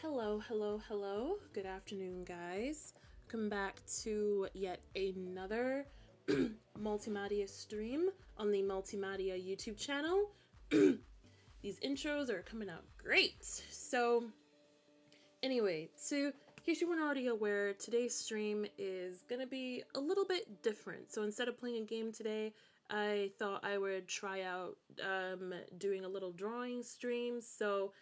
Hello. Good afternoon, guys. Welcome back to yet another MultiMadea stream on the MultiMadea YouTube channel. These intros are coming out great. So, anyway, in case you weren't already aware, today's stream is gonna be a little bit different. So instead of playing a game today, I thought I would try out doing a little drawing stream. So,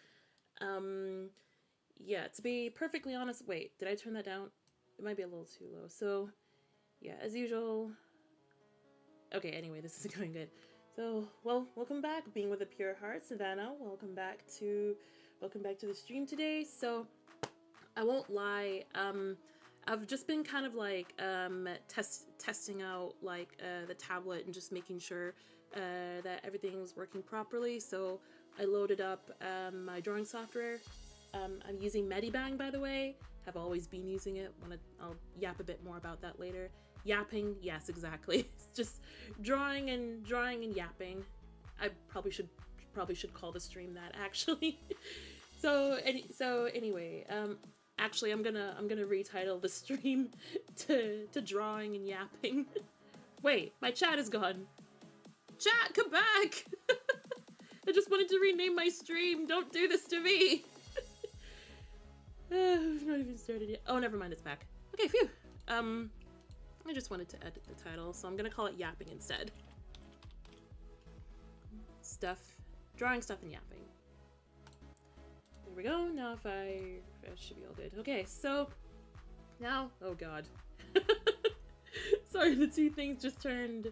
yeah, to be perfectly honest, wait, did I turn that down? It might be a little too low. So, yeah, as usual. Okay, anyway, this is going good. So, well, welcome back, being with a pure heart, Savannah. Welcome back to the stream today. So, I won't lie, I've just been kind of like testing out like the tablet and just making sure that everything was working properly. So I loaded up my drawing software. I'm using MultiMadea, by the way. Have always been using it. I'll yap a bit more about that later. Yapping, yes, exactly. It's just drawing and yapping. I probably should call the stream that, actually. So anyway, actually I'm gonna retitle the stream to drawing and yapping. Wait, my chat is gone. Chat, come back! I just wanted to rename my stream. Don't do this to me. I've not even started yet. Oh, never mind, it's back. Okay, phew. I just wanted to edit the title, so I'm gonna call it Yapping instead. Drawing stuff and yapping. There we go. Now if it should be all good. Okay, so now, oh god. Sorry, the two things just turned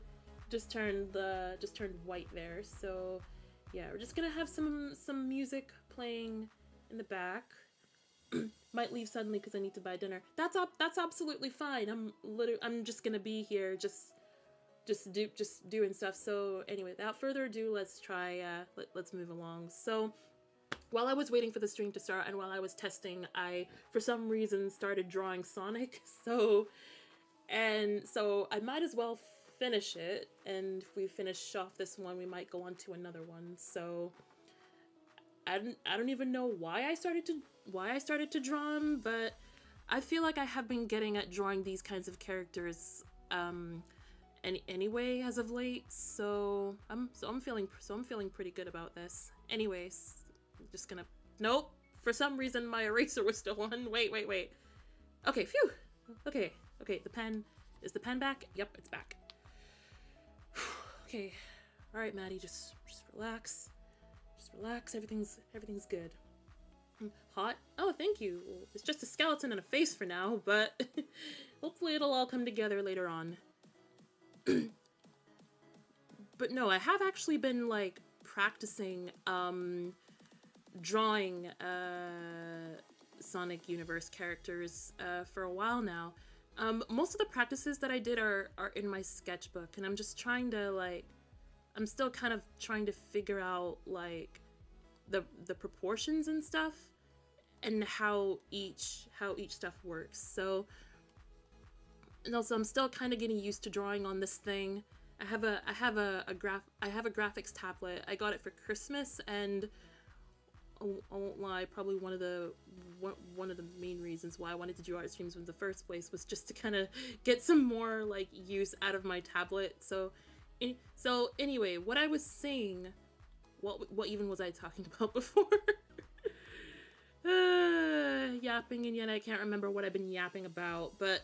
white there. So yeah, we're just gonna have some music playing in the back. Might leave suddenly because I need to buy dinner. That's absolutely fine. I'm just gonna be here just doing stuff. So anyway, without further ado, let's try let's move along. So while I was waiting for the stream to start and while I was testing, I for some reason started drawing Sonic. So I might as well finish it, and if we finish off this one, we might go on to another one. So I don't even know why I started to draw them, but I feel like I have been getting at drawing these kinds of characters anyway as of late. So I'm feeling pretty good about this. Anyways, I'm just gonna nope. For some reason my eraser was still on. Wait. Okay, phew. Okay. Is the pen back? Yep, it's back. Okay. All right, Maddie, just relax. Just relax, everything's good. Hot? Oh, thank you. It's just a skeleton and a face for now, but hopefully it'll all come together later on. But no, I have actually been, like, practicing, drawing, Sonic Universe characters, for a while now. Most of the practices that I did are in my sketchbook, and I'm just trying to, like, I'm still kind of trying to figure out, like, the proportions and stuff, and how each stuff works. So, and also I'm still kind of getting used to drawing on this thing. I have a graphics tablet. I got it for Christmas, and I won't lie, probably one of the main reasons why I wanted to do art streams in the first place was just to kind of get some more, like, use out of my tablet. So anyway, what I was saying, what even was I talking about before? Yapping, and yet I can't remember what I've been yapping about, but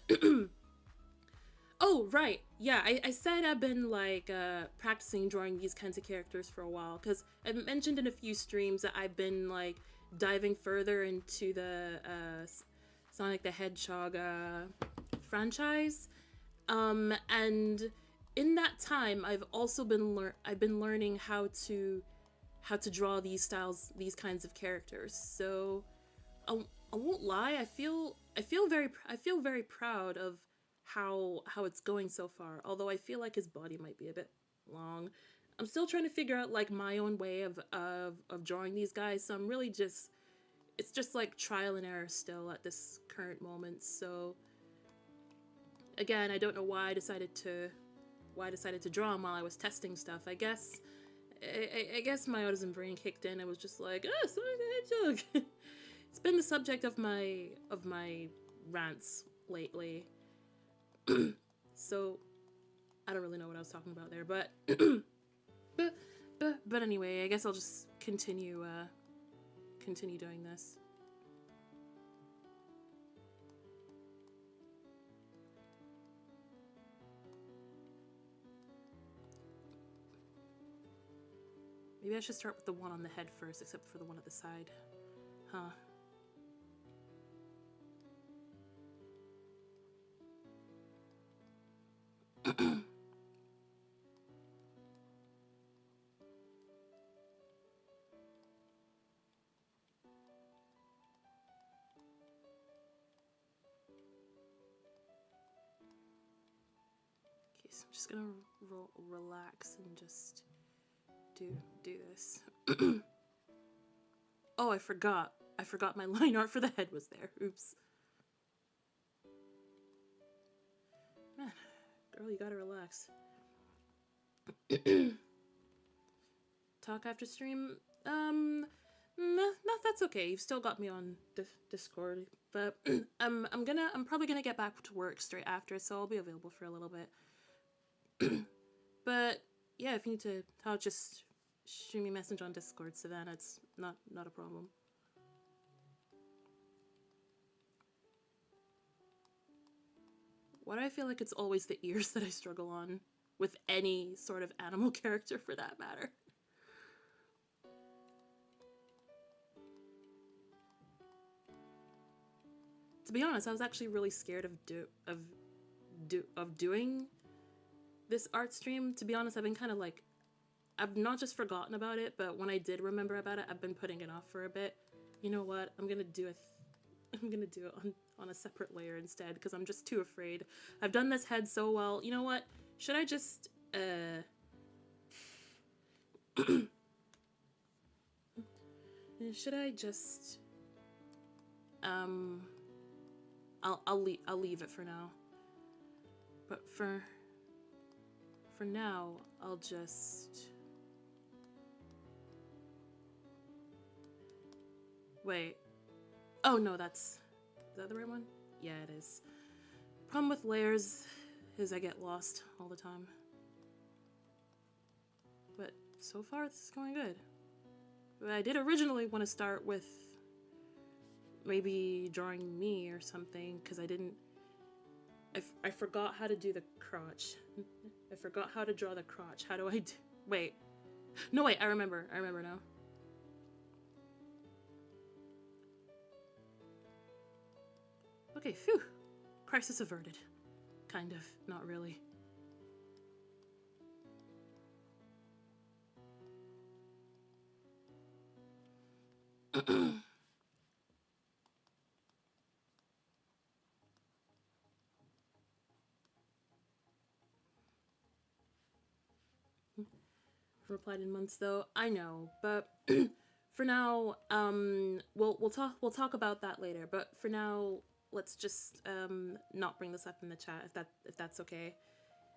oh, right, yeah, I said I've been, like, practicing drawing these kinds of characters for a while, because I've mentioned in a few streams that I've been, like, diving further into the Sonic the Hedgehog franchise, and in that time, I've also been learning how to draw these kinds of characters. So I won't lie, I feel very proud of how it's going so far. Although I feel like his body might be a bit long. I'm still trying to figure out, like, my own way of drawing these guys. So I'm really it's just like trial and error still at this current moment. So again, I don't know why I decided to draw him while I was testing stuff. I guess my autism brain kicked in. I was just like, Sonic the Hedgehog. it's been the subject of my rants lately. So I don't really know what I was talking about there, but but anyway, I guess I'll just continue doing this. Maybe I should start with the one on the head first, except for the one at the side. Huh. Okay, so I'm just gonna relax and just do this. Oh, I forgot my line art for the head was there. Oops. Man, girl, you gotta relax. Talk after stream? No, that's okay. You've still got me on Discord, but I'm probably gonna get back to work straight after, so I'll be available for a little bit. But yeah, if you need to talk, just shoot me a message on Discord, Savannah. It's not a problem. Why do I feel like it's always the ears that I struggle on with any sort of animal character, for that matter? To be honest, I was actually really scared of doing this art stream. To be honest, I've been kind of like, I've not just forgotten about it, but when I did remember about it, I've been putting it off for a bit. You know what? I'm gonna do it on a separate layer instead, because I'm just too afraid. I've done this head so well. You know what? Should I just should I just I'll leave it for now. But for now, I'll just wait. Oh no, is that the right one? Yeah, it is. Problem with layers is I get lost all the time. But so far, this is going good. But I did originally want to start with maybe drawing me or something, because I forgot how to do the crotch. I forgot how to draw the crotch. How do I do? Wait. No, wait, I remember now. Okay, phew. Crisis averted. Kind of, not really. Replied in months though. I know, but for now, we'll talk about that later. But for now, let's just not bring this up in the chat if that's okay.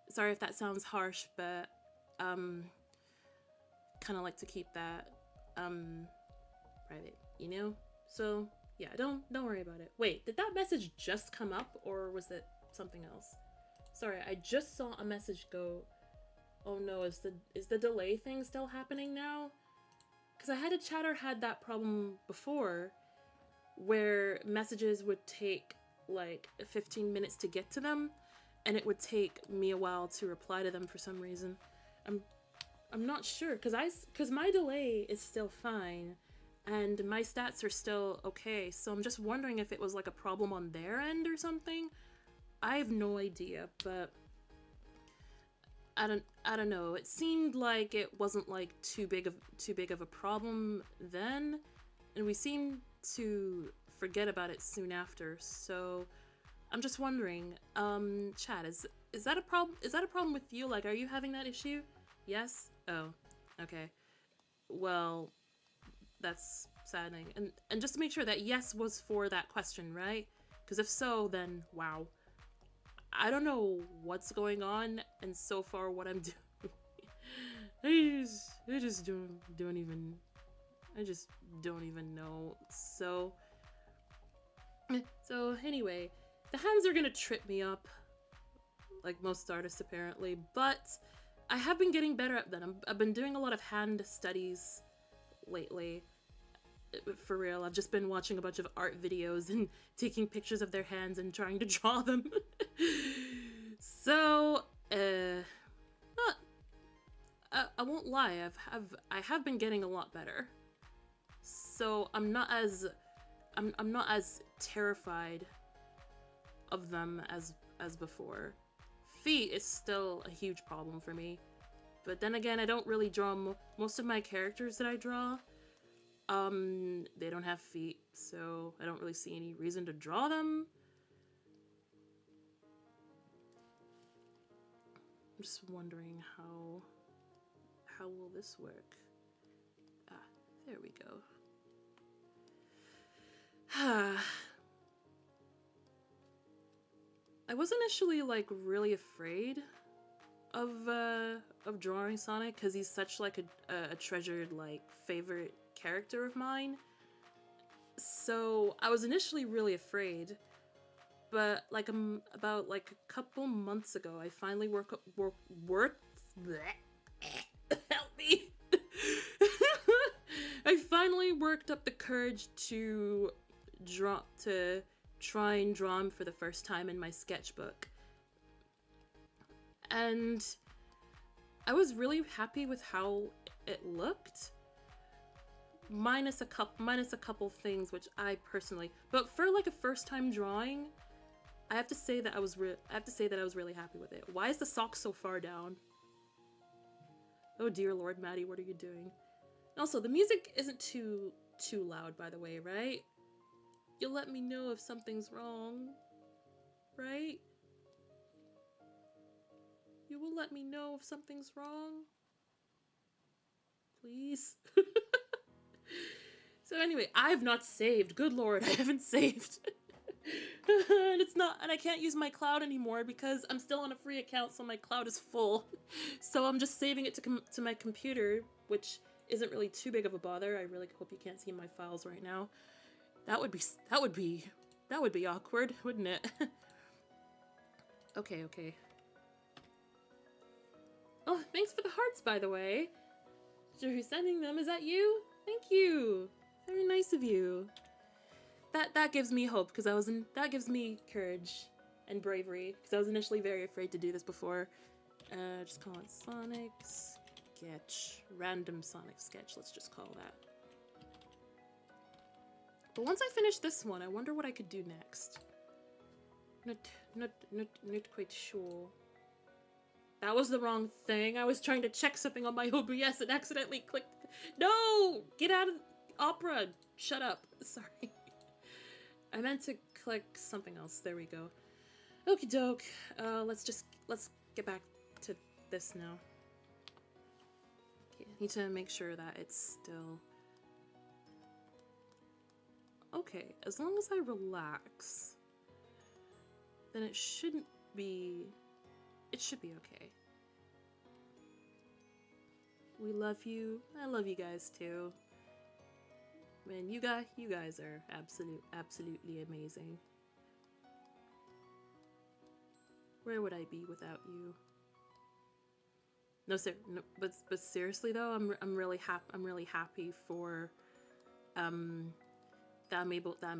Sorry if that sounds harsh, but kind of like to keep that private, you know? So yeah, don't worry about it. Wait, did that message just come up, or was it something else? Sorry, I just saw a message go. Oh no, is the delay thing still happening now? Because I had a chatter had that problem before, where messages would take like 15 minutes to get to them, and it would take me a while to reply to them for some reason. I'm not sure, because my delay is still fine, and my stats are still okay, so I'm just wondering if it was like a problem on their end or something. I have no idea, but I don't know. It seemed like it wasn't like too big of a problem then, and we seemed to forget about it soon after. So I'm just wondering, chat, is that a problem? Is that a problem with you? Like, are you having that issue? Yes? Oh, okay. Well, that's saddening. And just to make sure that yes was for that question, right? Because if so, then wow. I don't know what's going on, and so far what I'm doing, I just don't even know. So So anyway, the hands are gonna trip me up, like most artists apparently, but I have been getting better at them. I've been doing a lot of hand studies lately. For real, I've just been watching a bunch of art videos and taking pictures of their hands and trying to draw them. So, not, I won't lie, I have been getting a lot better. So I'm not as terrified of them as before. Feet is still a huge problem for me. But then again, I don't really draw most of my characters that I draw. They don't have feet, so I don't really see any reason to draw them. I'm just wondering how will this work? Ah, there we go. I was initially like really afraid of drawing Sonic because he's such like a treasured like favorite character of mine. So I was initially really afraid, but like about like a couple months ago, I finally worked help me. I finally worked up the courage to try and draw him for the first time in my sketchbook. And I was really happy with how it looked. Minus a couple things which I personally, but for like a first time drawing, I have to say that I was really happy with it. Why is the sock so far down? Oh dear Lord, Maddie, what are you doing? Also, the music isn't too loud, by the way, right? You'll let me know if something's wrong, right? You will let me know if something's wrong, please. So anyway, I've not saved. Good Lord, I haven't saved. And I can't use my cloud anymore because I'm still on a free account, so my cloud is full. So I'm just saving it to my computer, which isn't really too big of a bother. I really hope you can't see my files right now. That would be awkward, wouldn't it? Okay. Oh, thanks for the hearts, by the way. Sure, who's sending them? Is that you? Thank you. Very nice of you. That gives me hope because that gives me courage and bravery because I was initially very afraid to do this before. Just call it Sonic Sketch. Random Sonic Sketch, let's just call that. But once I finish this one, I wonder what I could do next. Not quite sure. That was the wrong thing. I was trying to check something on my OBS and accidentally clicked. No! Get out of Opera! Shut up. Sorry. I meant to click something else. There we go. Okie doke. Let's get back to this now. Okay, I need to make sure that it's still... Okay, as long as I relax, then it should be okay. We love you. I love you guys too. Man, you guys are absolutely amazing. Where would I be without you? No, but seriously though, I'm really happy for that I'm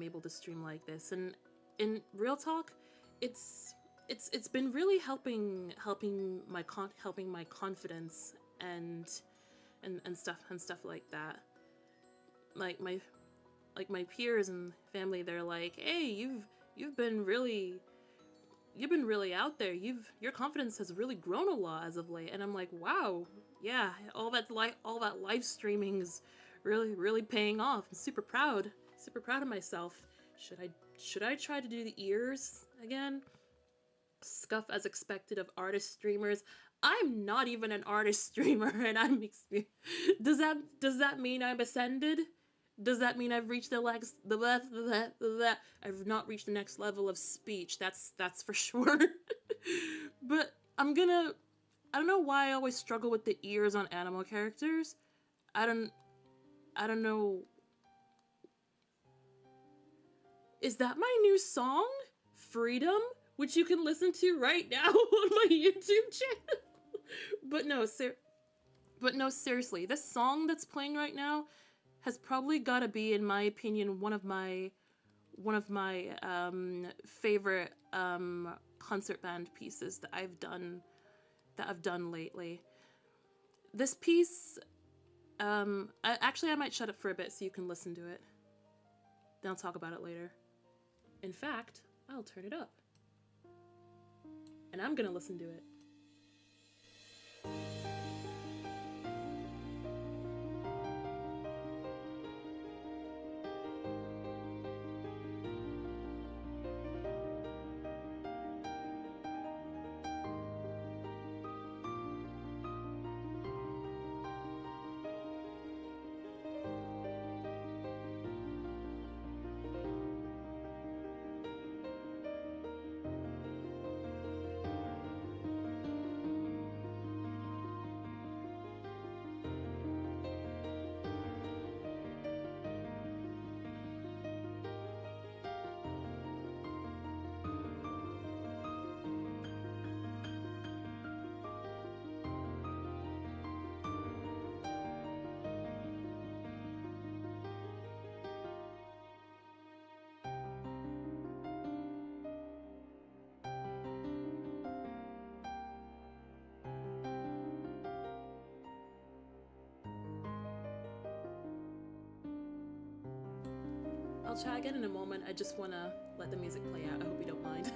able to stream like this. And in real talk, it's been really helping my confidence and stuff like that. Like my peers and family, they're like, hey, you've been really out there. Your confidence has really grown a lot as of late. And I'm like, wow, yeah, all that live streaming is really paying off. I'm super proud of myself. Should I try to do the ears again? Scuff as expected of artist streamers. I'm not even an artist streamer, and I'm does that mean I'm ascended? Does that mean I've reached I've not reached the next level of speech? That's for sure. But I don't know why I always struggle with the ears on animal characters. I don't know. is that my new song, Freedom, which you can listen to right now on my YouTube channel. But no, seriously, this song that's playing right now has probably got to be, in my opinion, one of my favorite concert band pieces that I've done lately. This piece, I might shut up for a bit so you can listen to it. Then I'll talk about it later. In fact, I'll turn it up. And I'm gonna listen to it. I'll chat again in a moment. I just want to let the music play out. I hope you don't mind.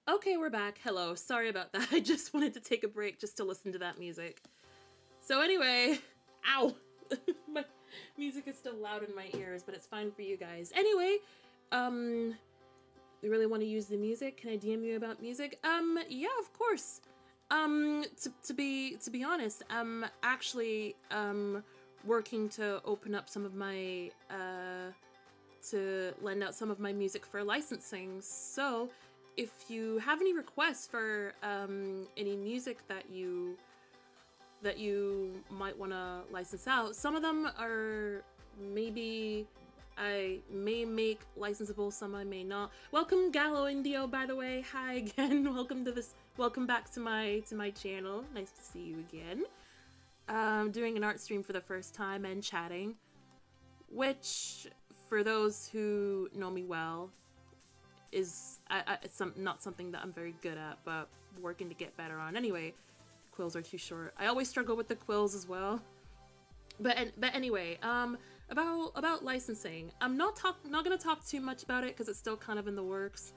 Okay, we're back. Hello. Sorry about that. I just wanted to take a break just to listen to that music. So anyway, ow! My music is still loud in my ears, but it's fine for you guys. Anyway, you really want to use the music? Can I DM you about music? Yeah, of course. To be honest, I'm actually working to open up some of my to lend out some of my music for licensing. So if you have any requests for any music that you might want to license out, some of them are maybe I may make licensable, some I may not. Welcome Gallo Indio, by the way. Hi again. Welcome back to my channel. Nice to see you again. Doing an art stream for the first time and chatting, which for those who know me well is it's not something that I'm very good at, but working to get better on. Anyway, quills are too short. I always struggle with the quills as well. But anyway, about licensing, I'm not gonna talk too much about it because it's still kind of in the works.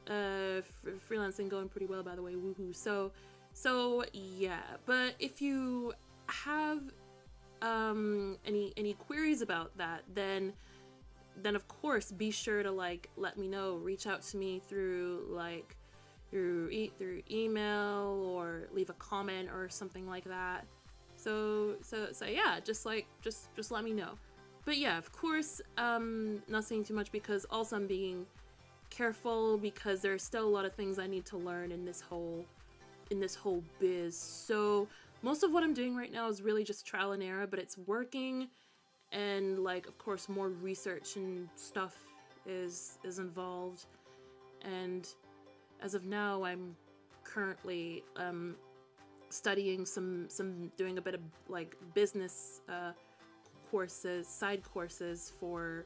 Freelancing going pretty well, by the way. Woohoo! So yeah. But if you have any queries about that, then of course be sure to like let me know. Reach out to me through like through email or leave a comment or something like that. So yeah, just let me know. But yeah, of course, not saying too much because also I'm being careful because there's still a lot of things I need to learn in this whole biz. So most of what I'm doing right now is really just trial and error, but it's working, and like of course more research and stuff is involved. And as of now, I'm currently studying doing a bit of like business courses, side courses for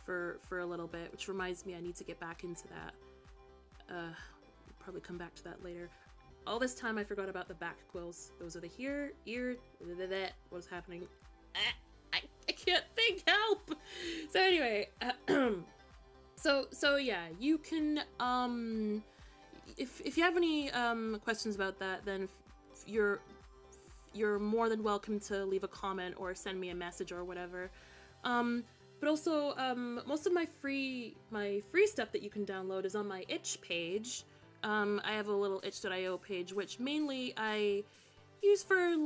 a little bit, which reminds me I need to get back into that. Probably come back to that later. All this time I forgot about the back quills. Those are the ear, what's happening? I can't think, help! So anyway, so yeah, you can, if you have any questions about that, then you're more than welcome to leave a comment or send me a message or whatever. But also, most of my free stuff that you can download is on my itch page. I have a little itch.io page, which mainly I use for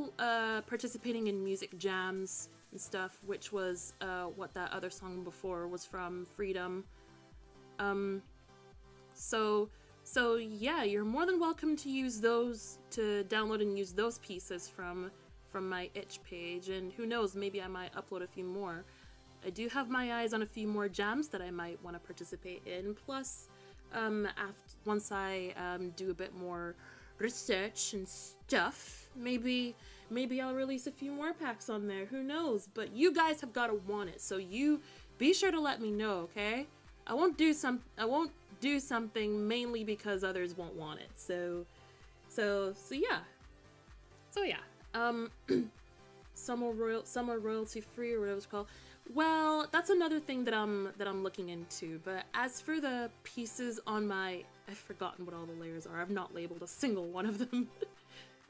participating in music jams and stuff, which was what that other song before was from, Freedom. So yeah, you're more than welcome to use those, to download and use those pieces from my itch page, and who knows, maybe I might upload a few more. I do have my eyes on a few more jams that I might want to participate in, plus once I do a bit more research and stuff, maybe I'll release a few more packs on there, who knows, but you guys have got to want it, so you be sure to let me know, okay? I won't do something mainly because others won't want it. So yeah. Some are royalty free, or whatever it's called. Well, that's another thing that I'm looking into. But as for the pieces on my, I've forgotten what all the layers are. I've not labeled a single one of them.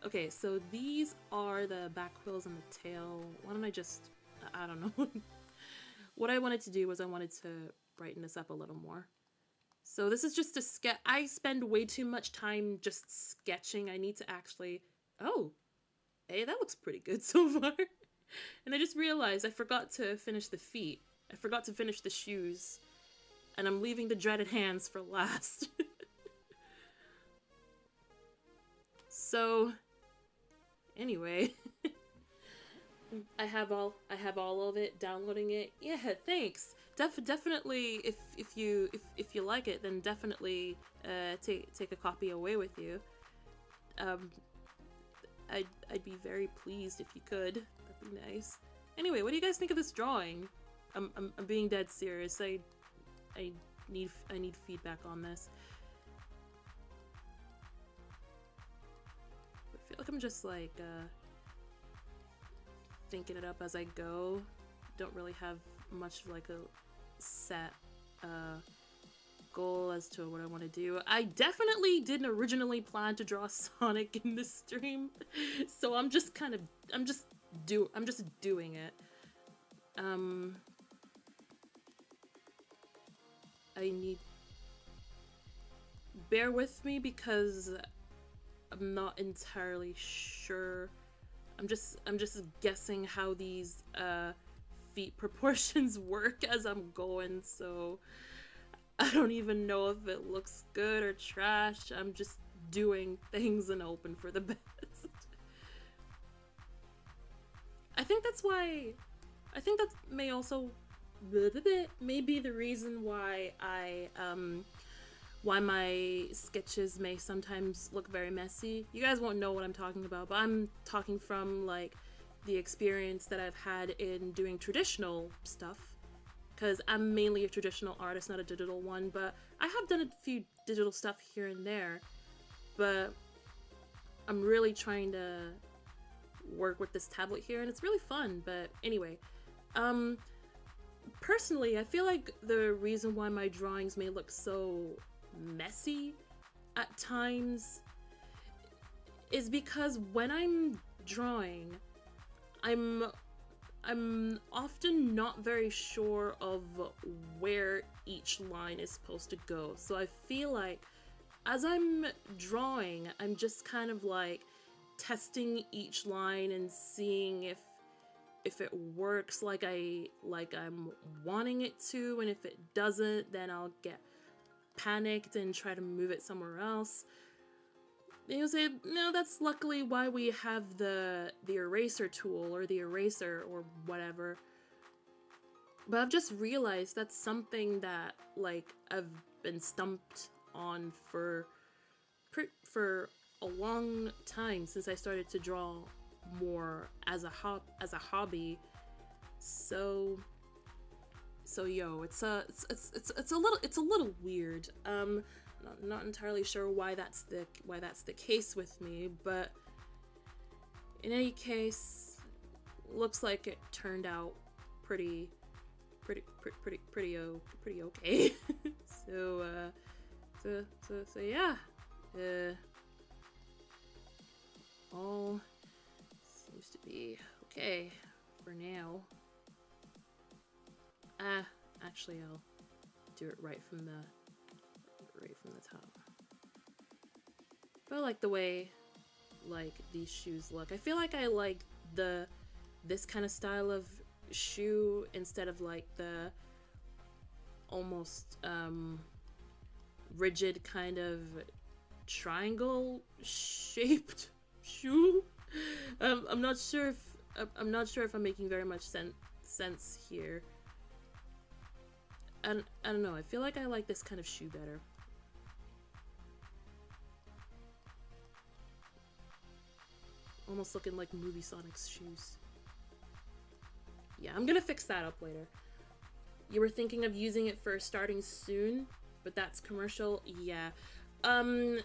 Okay, so these are the back quills and the tail. Why don't I just, I don't know. What I wanted to do was I wanted to brighten this up a little more. So this is just a sketch. I spend way too much time just sketching. I need to actually, oh, hey, that looks pretty good so far. And I just realized I forgot to finish the feet. I forgot to finish the shoes. And I'm leaving the dreaded hands for last. So, anyway. I have all of it, downloading it. Yeah, thanks. Definitely, if you like it, then definitely take a copy away with you. I'd be very pleased if you could. That'd be nice. Anyway, what do you guys think of this drawing? I'm being dead serious. I need feedback on this. I feel like I'm just like thinking it up as I go. Don't really have much of like a set goal as to what I want to do. I definitely didn't originally plan to draw Sonic in this stream, so I'm just doing it. I need, bear with me because I'm not entirely sure. I'm just guessing how these feet proportions work as I'm going, so I don't even know if it looks good or trash. I'm just doing things and hoping for the best. I think that may also may be the reason why why my sketches may sometimes look very messy. You guys won't know what I'm talking about, but I'm talking from like the experience that I've had in doing traditional stuff, because I'm mainly a traditional artist, not a digital one, but I have done a few digital stuff here and there, but I'm really trying to work with this tablet here, and it's really fun. But anyway, personally, I feel like the reason why my drawings may look so messy at times is because when I'm drawing, I'm often not very sure of where each line is supposed to go. So I feel like as I'm drawing, I'm just kind of like testing each line and seeing if it works like I'm wanting it to, and if it doesn't, then I'll get panicked and try to move it somewhere else. You'll say, no, that's luckily why we have the eraser tool or the eraser or whatever. But I've just realized that's something that like I've been stumped on for a long time, since I started to draw more as a hobby. So yo, it's a little weird. Not entirely sure why that's the case with me, but in any case, looks like it turned out pretty okay. so yeah, all seems to be okay for now. Actually, I'll do it right from the top. But I like the way like these shoes look. I feel like I like this kind of style of shoe instead of like the almost rigid kind of triangle shaped shoe. I'm not sure if I'm making very much sense here. And I don't know, I feel like I like this kind of shoe better. Almost looking like Movie Sonic's shoes. Yeah, I'm gonna fix that up later. You were thinking of using it for starting soon, but that's commercial? Yeah.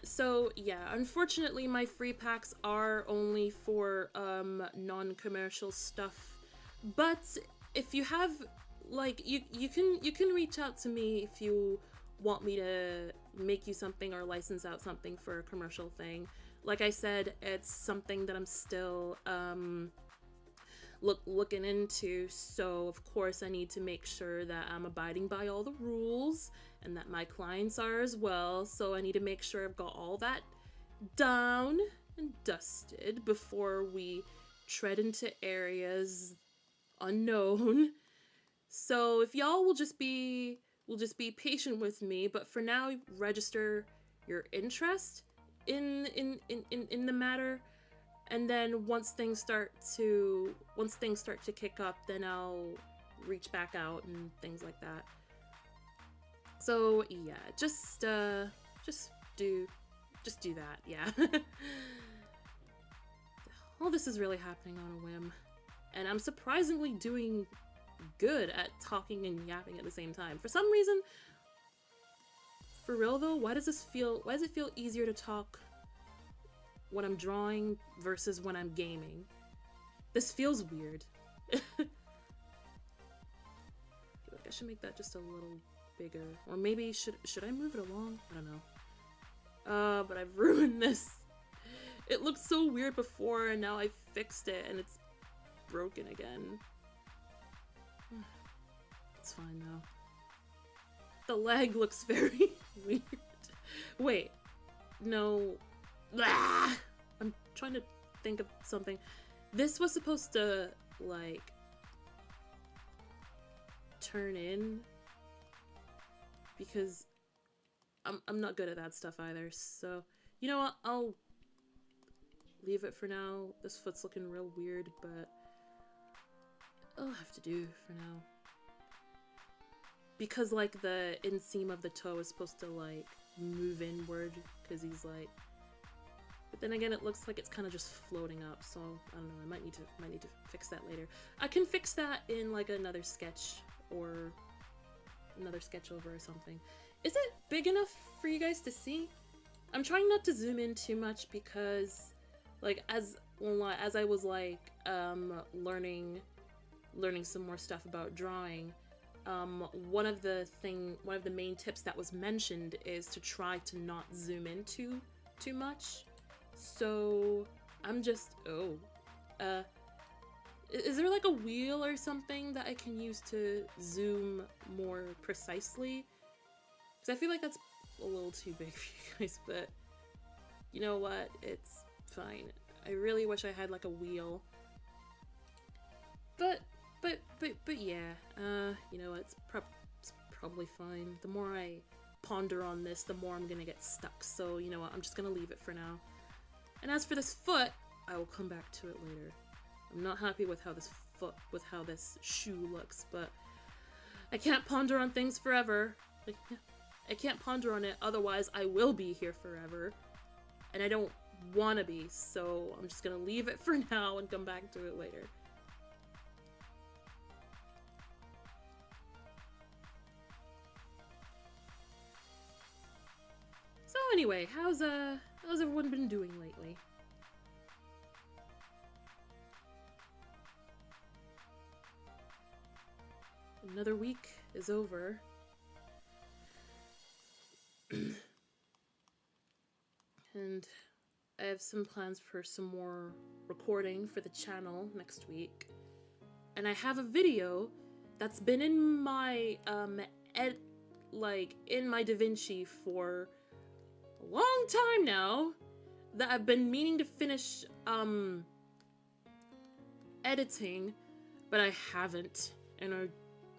So yeah, unfortunately my free packs are only for non-commercial stuff. But if you have like you can reach out to me if you want me to make you something or license out something for a commercial thing. Like I said, it's something that I'm still looking into, so of course I need to make sure that I'm abiding by all the rules and that my clients are as well. So I need to make sure I've got all that down and dusted before we tread into areas unknown. So if y'all will just be patient with me, but for now register your interest in the matter, and then once things start to kick up, then I'll reach back out and things like that. So yeah, just do that, yeah. All this is really happening on a whim, and I'm surprisingly doing good at talking and yapping at the same time. For some reason, for real though, why does it feel easier to talk when I'm drawing versus when I'm gaming? This feels weird. I feel like I should make that just a little bigger, or maybe should I move it along? I don't know. But I've ruined this. It looked so weird before, and now I fixed it, and it's broken again. It's fine though. The leg looks very weird. Wait, no. Ah! I'm trying to think of something. This was supposed to like turn in, because I'm not good at that stuff either. So you know what? I'll leave it for now. This foot's looking real weird, but I'll have to do for now. Because like the inseam of the toe is supposed to like move inward, because he's like, but then again it looks like it's kind of just floating up, so I don't know, I might need to fix that later. I can fix that in like another sketch or another sketch over or something. Is it big enough for you guys to see? I'm trying not to zoom in too much because like as I was like learning some more stuff about drawing, one of the main tips that was mentioned is to try to not zoom in too much. So I'm just, is there like a wheel or something that I can use to zoom more precisely? Because I feel like that's a little too big for you guys, but you know what? It's fine. I really wish I had like a wheel. But yeah, you know what? It's probably fine. The more I ponder on this, the more I'm gonna get stuck. So you know what? I'm just gonna leave it for now. And as for this foot, I will come back to it later. I'm not happy with how this shoe looks, but I can't ponder on things forever. Like, I can't ponder on it, otherwise I will be here forever. And I don't wanna be, so I'm just gonna leave it for now and come back to it later. So anyway, how's everyone been doing lately? Another week is over. And I have some plans for some more recording for the channel next week. And I have a video that's been in my in my DaVinci for a long time now that I've been meaning to finish editing, but I haven't, and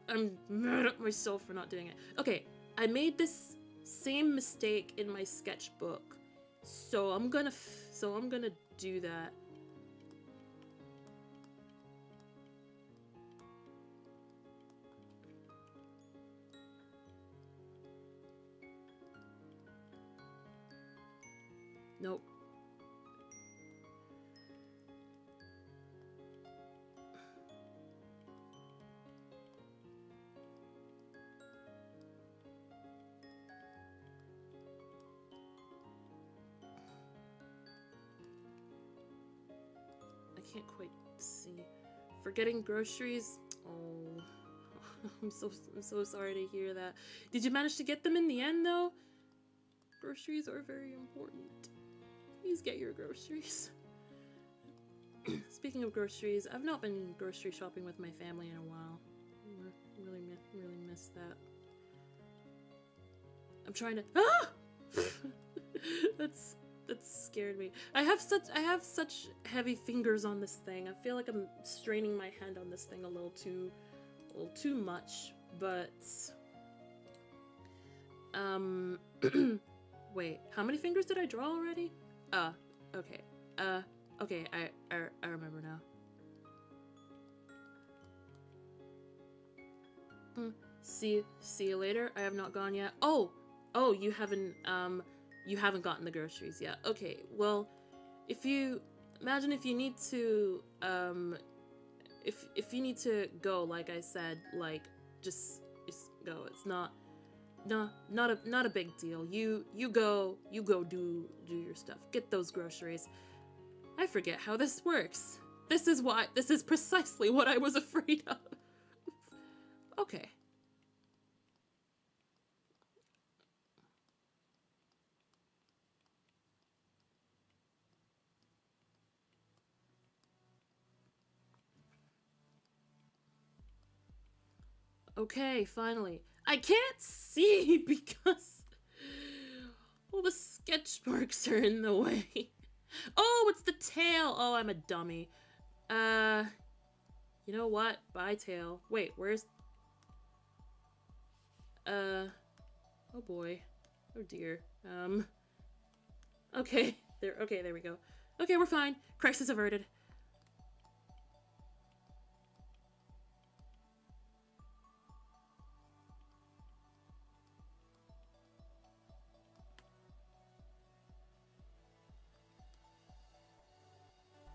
I'm mad at myself for not doing it. Okay, I made this same mistake in my sketchbook, so I'm gonna do that. Nope. I can't quite see. Forgetting groceries? Oh, I'm so sorry to hear that. Did you manage to get them in the end though? Groceries are very important. Please get your groceries. Speaking of groceries, I've not been grocery shopping with my family in a while. Really miss that. I'm trying to. Ah! That scared me. I have such heavy fingers on this thing. I feel like I'm straining my hand on this thing a little too much. But wait, how many fingers did I draw already? Okay. Okay, I remember now. See you later. I have not gone yet. Oh, you haven't gotten the groceries yet. Okay, well, if you need to if you need to go, like I said, like just go. It's not a big deal. You go do your stuff. Get those groceries. I forget how this works. This is precisely what I was afraid of. Okay. Okay, finally. I can't see because all the sketch marks are in the way. Oh, it's the tail. Oh, I'm a dummy. You know what? Bye, tail. Wait, where's... Oh boy. Oh dear. Okay. There we go. Okay, we're fine. Crisis averted.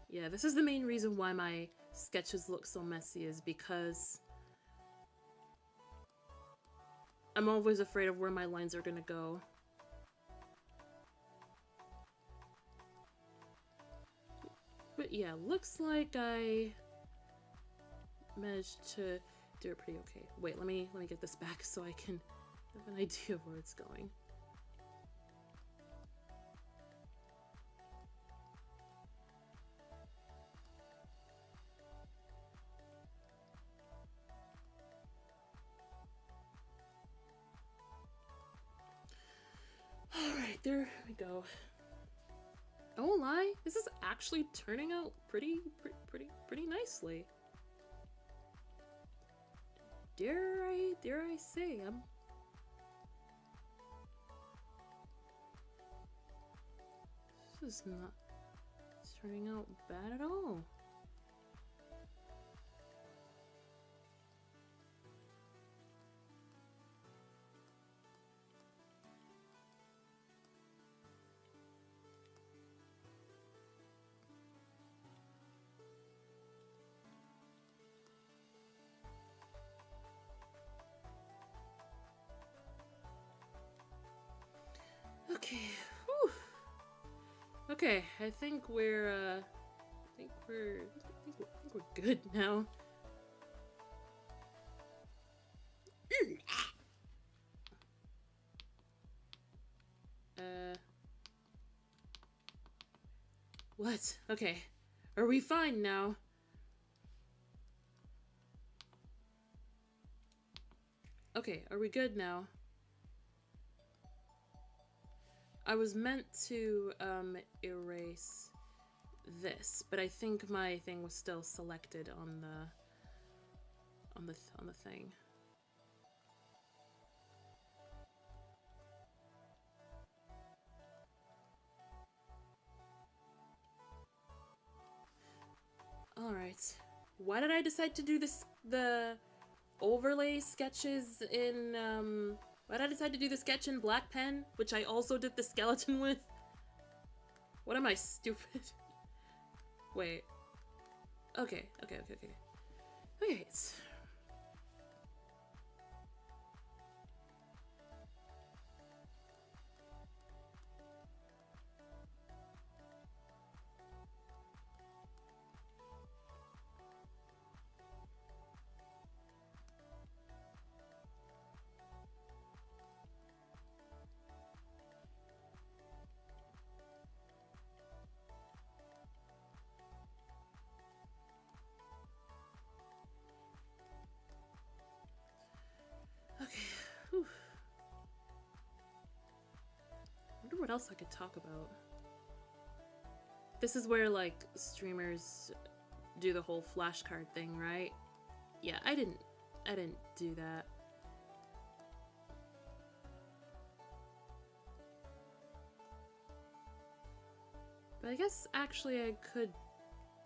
Yeah, this is the main reason why my sketches look so messy, is because I'm always afraid of where my lines are gonna go. But yeah, looks like I managed to do it pretty okay. Wait, let me get this back so I can have an idea of where it's going. there we go. I won't lie, this is actually turning out pretty nicely. Dare I say, this is not turning out bad at all. Okay. Whew. Okay, I think we're good now. What? Okay. Are we fine now? Okay, are we good now? I was meant to erase this, but I think my thing was still selected on the thing. All right. Why did I decide to do the overlay sketches in why did I decide to do the sketch in black pen, which I also did the skeleton with? What am I, stupid? Wait. Okay. Okay. Whew. I wonder what else I could talk about. This is where, like, streamers do the whole flashcard thing, right? Yeah, I didn't do that. But I guess actually I could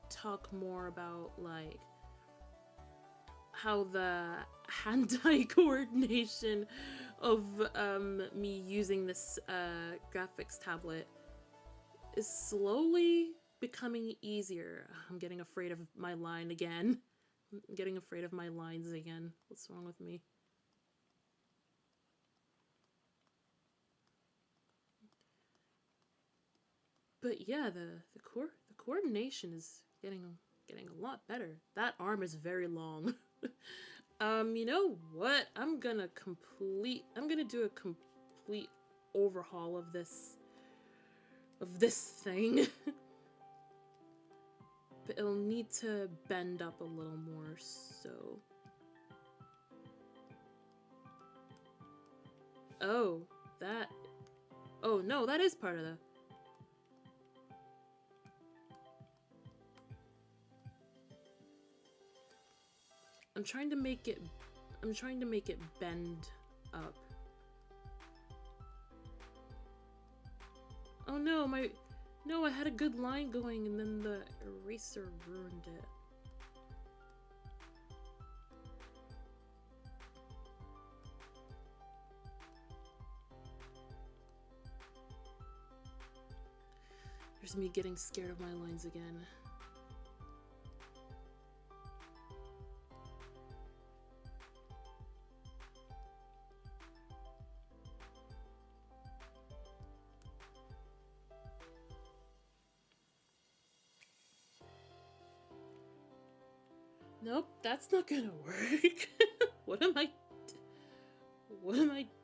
talk more about, like, how the hand-eye coordination of me using this graphics tablet is slowly becoming easier. I'm getting afraid of my line again. I'm getting afraid of my lines again. What's wrong with me? But yeah, the coordination is getting a lot better. That arm is very long. You know what? I'm gonna do a complete overhaul of this thing. But it'll need to bend up a little more, so. Oh, no, that is part of the. I'm trying to make it bend up. Oh no, I had a good line going and then the eraser ruined it. There's me getting scared of my lines again. Nope, that's not gonna work. What am I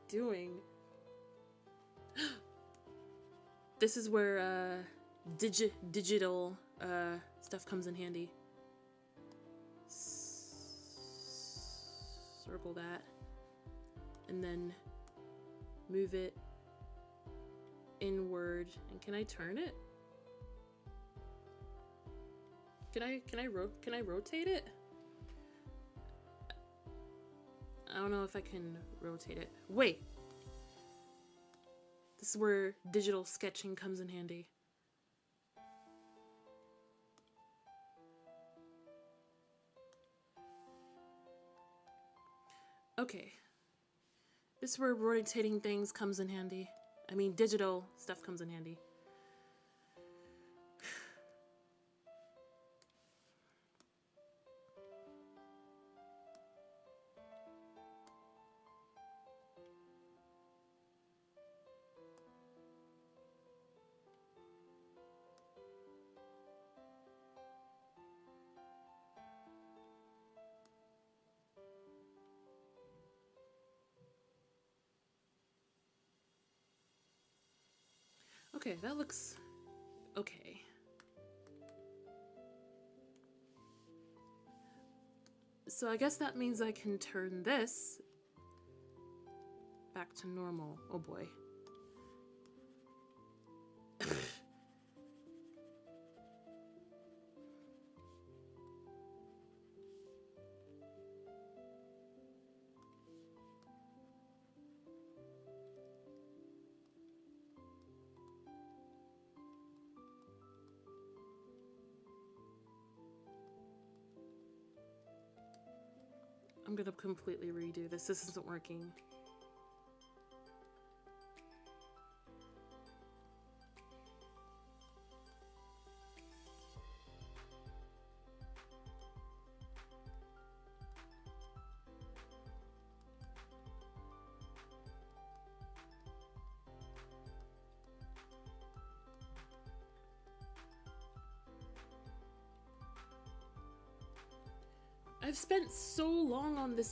doing? This is where digital stuff comes in handy. Circle that and then move it inward. And can I turn it? Can I rotate it? I don't know if I can rotate it. Wait. This is where digital sketching comes in handy. Okay. This is where rotating things comes in handy. I mean, digital stuff comes in handy. Okay, that looks okay. So I guess that means I can turn this back to normal. Oh boy. I'm gonna completely redo this. This isn't working. I've spent so long on this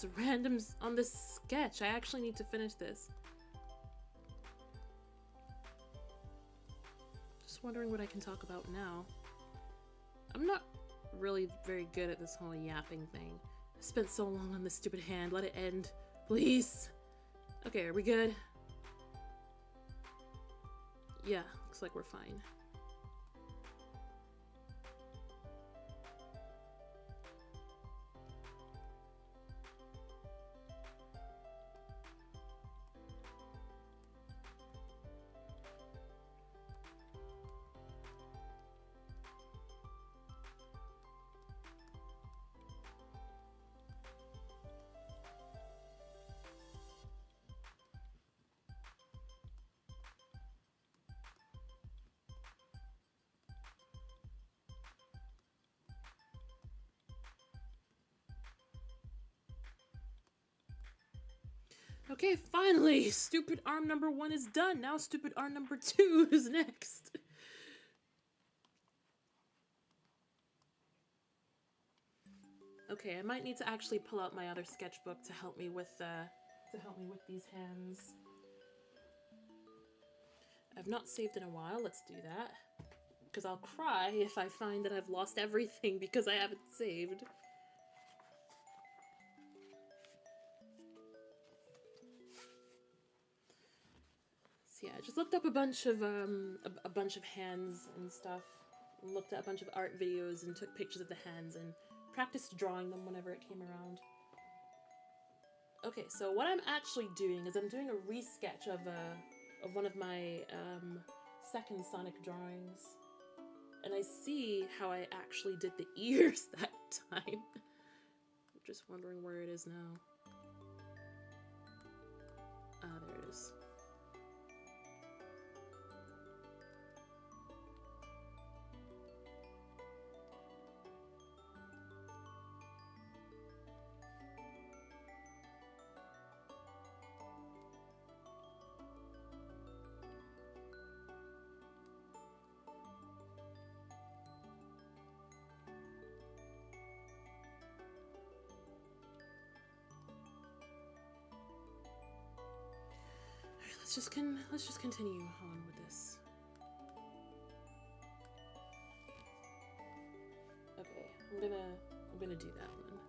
sketch. I actually need to finish this. Just wondering what I can talk about now. I'm not really very good at this whole yapping thing. I spent so long on this stupid hand. Let it end, please. Okay, are we good? Yeah, looks like we're fine. Okay, finally! Stupid arm number 1 is done. Now stupid arm number 2 is next. Okay, I might need to actually pull out my other sketchbook to help me with these hands. I've not saved in a while. Let's do that. Because I'll cry if I find that I've lost everything because I haven't saved. So yeah, I just looked up a bunch of hands and stuff. Looked at a bunch of art videos and took pictures of the hands and practiced drawing them whenever it came around. Okay, so what I'm actually doing is I'm doing a re-sketch of one of my second Sonic drawings. And I see how I actually did the ears that time. I'm just wondering where it is now. Ah, there it is. Let's just continue on with this. Okay, I'm gonna do that one.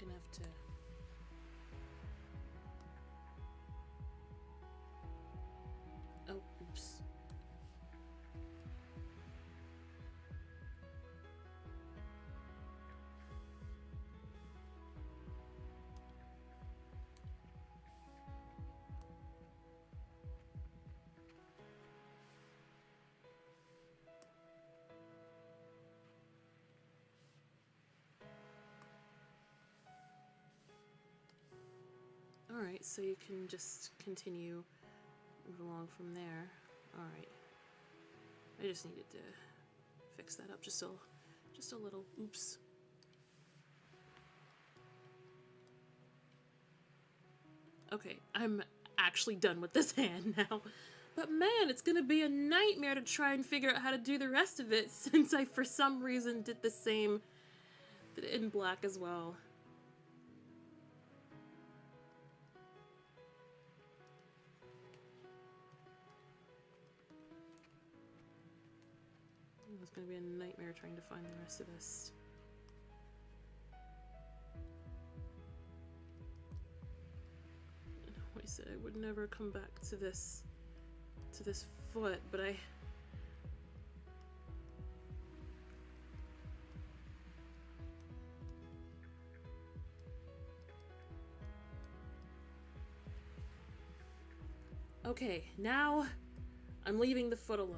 gonna have to... Oh, oops. Alright, so you can just continue, move along from there. Alright. I just needed to fix that up just a little. Oops. Okay, I'm actually done with this hand now. But man, it's gonna be a nightmare to try and figure out how to do the rest of it since I, for some reason, did the same in black as well. It's gonna be a nightmare trying to find the rest of this. I know I said I would never come back to this foot, but I... Okay, now I'm leaving the foot alone.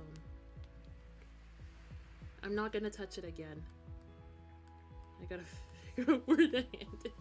I'm not gonna touch it again. I gotta figure out where the hand is.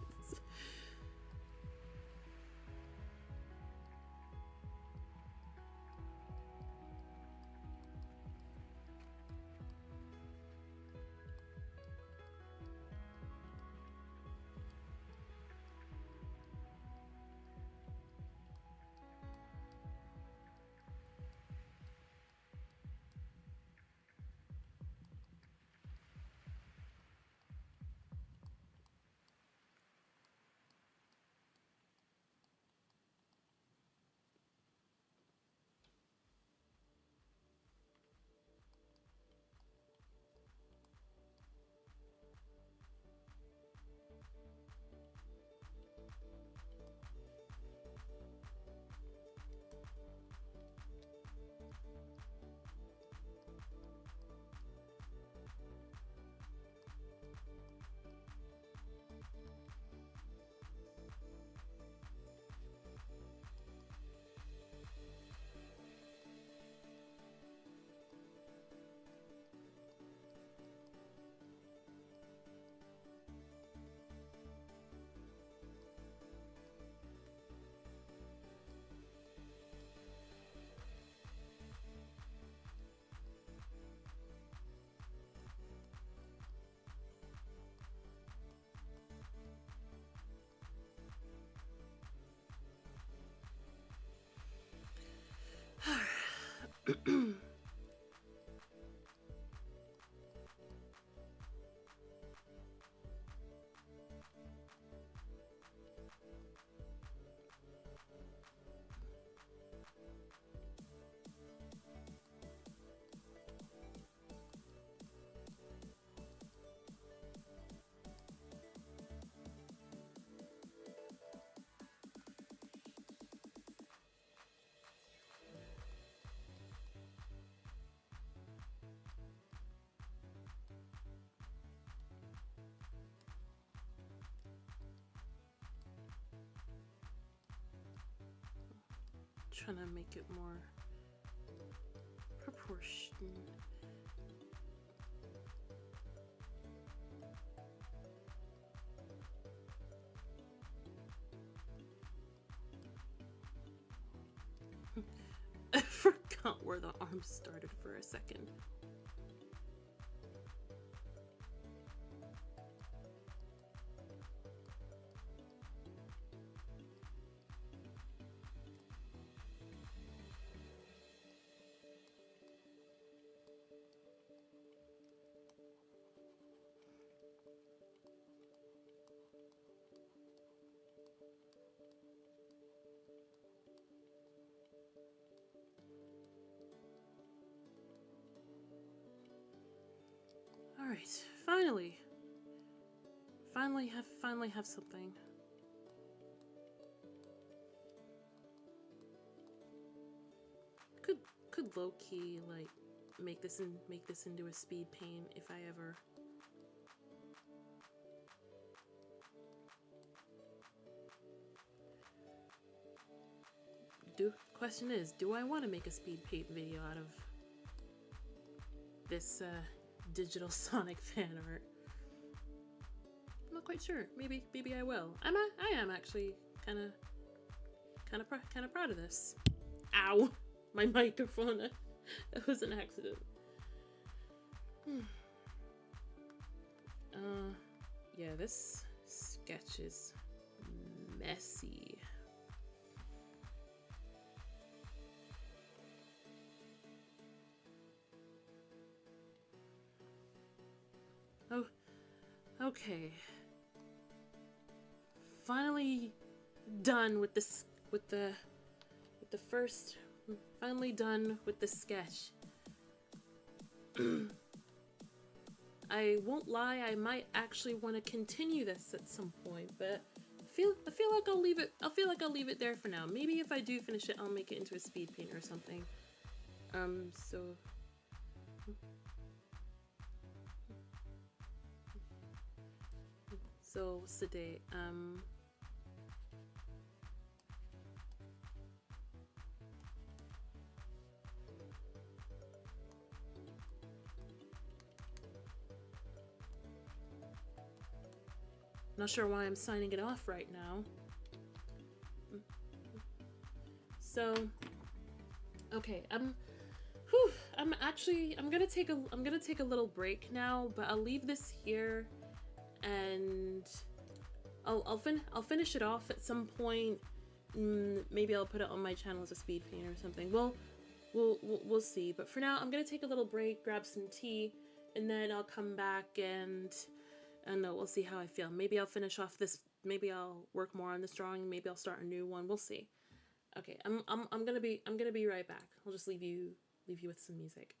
Trying to make it more proportionate. I forgot where the arms started for a second. Alright, finally Finally have something. Could low key like make this into a speed paint if I ever. Question is, do I want to make a speed paint video out of this digital Sonic fan art? I'm not quite sure. Maybe I will. I am actually kind of proud of this. Ow, my microphone. That was an accident. Yeah, this sketch is messy. Oh, okay. Finally done with this, with the first. Finally done with the sketch. I won't lie, I might actually want to continue this at some point, but I feel like I'll leave it there for now. Maybe if I do finish it, I'll make it into a speed paint or something. So what's the date? Not sure why I'm signing it off right now. So, okay, I'm gonna take a little break now, but I'll leave this here, and I'll finish it off at some point. Maybe I'll put it on my channel as a speed paint or something. We'll see. But for now, I'm gonna take a little break, grab some tea, and then I'll come back and we'll see how I feel. Maybe I'll finish off this. Maybe I'll work more on this drawing. Maybe I'll start a new one. We'll see. Okay, I'm gonna be right back. I'll just leave you with some music.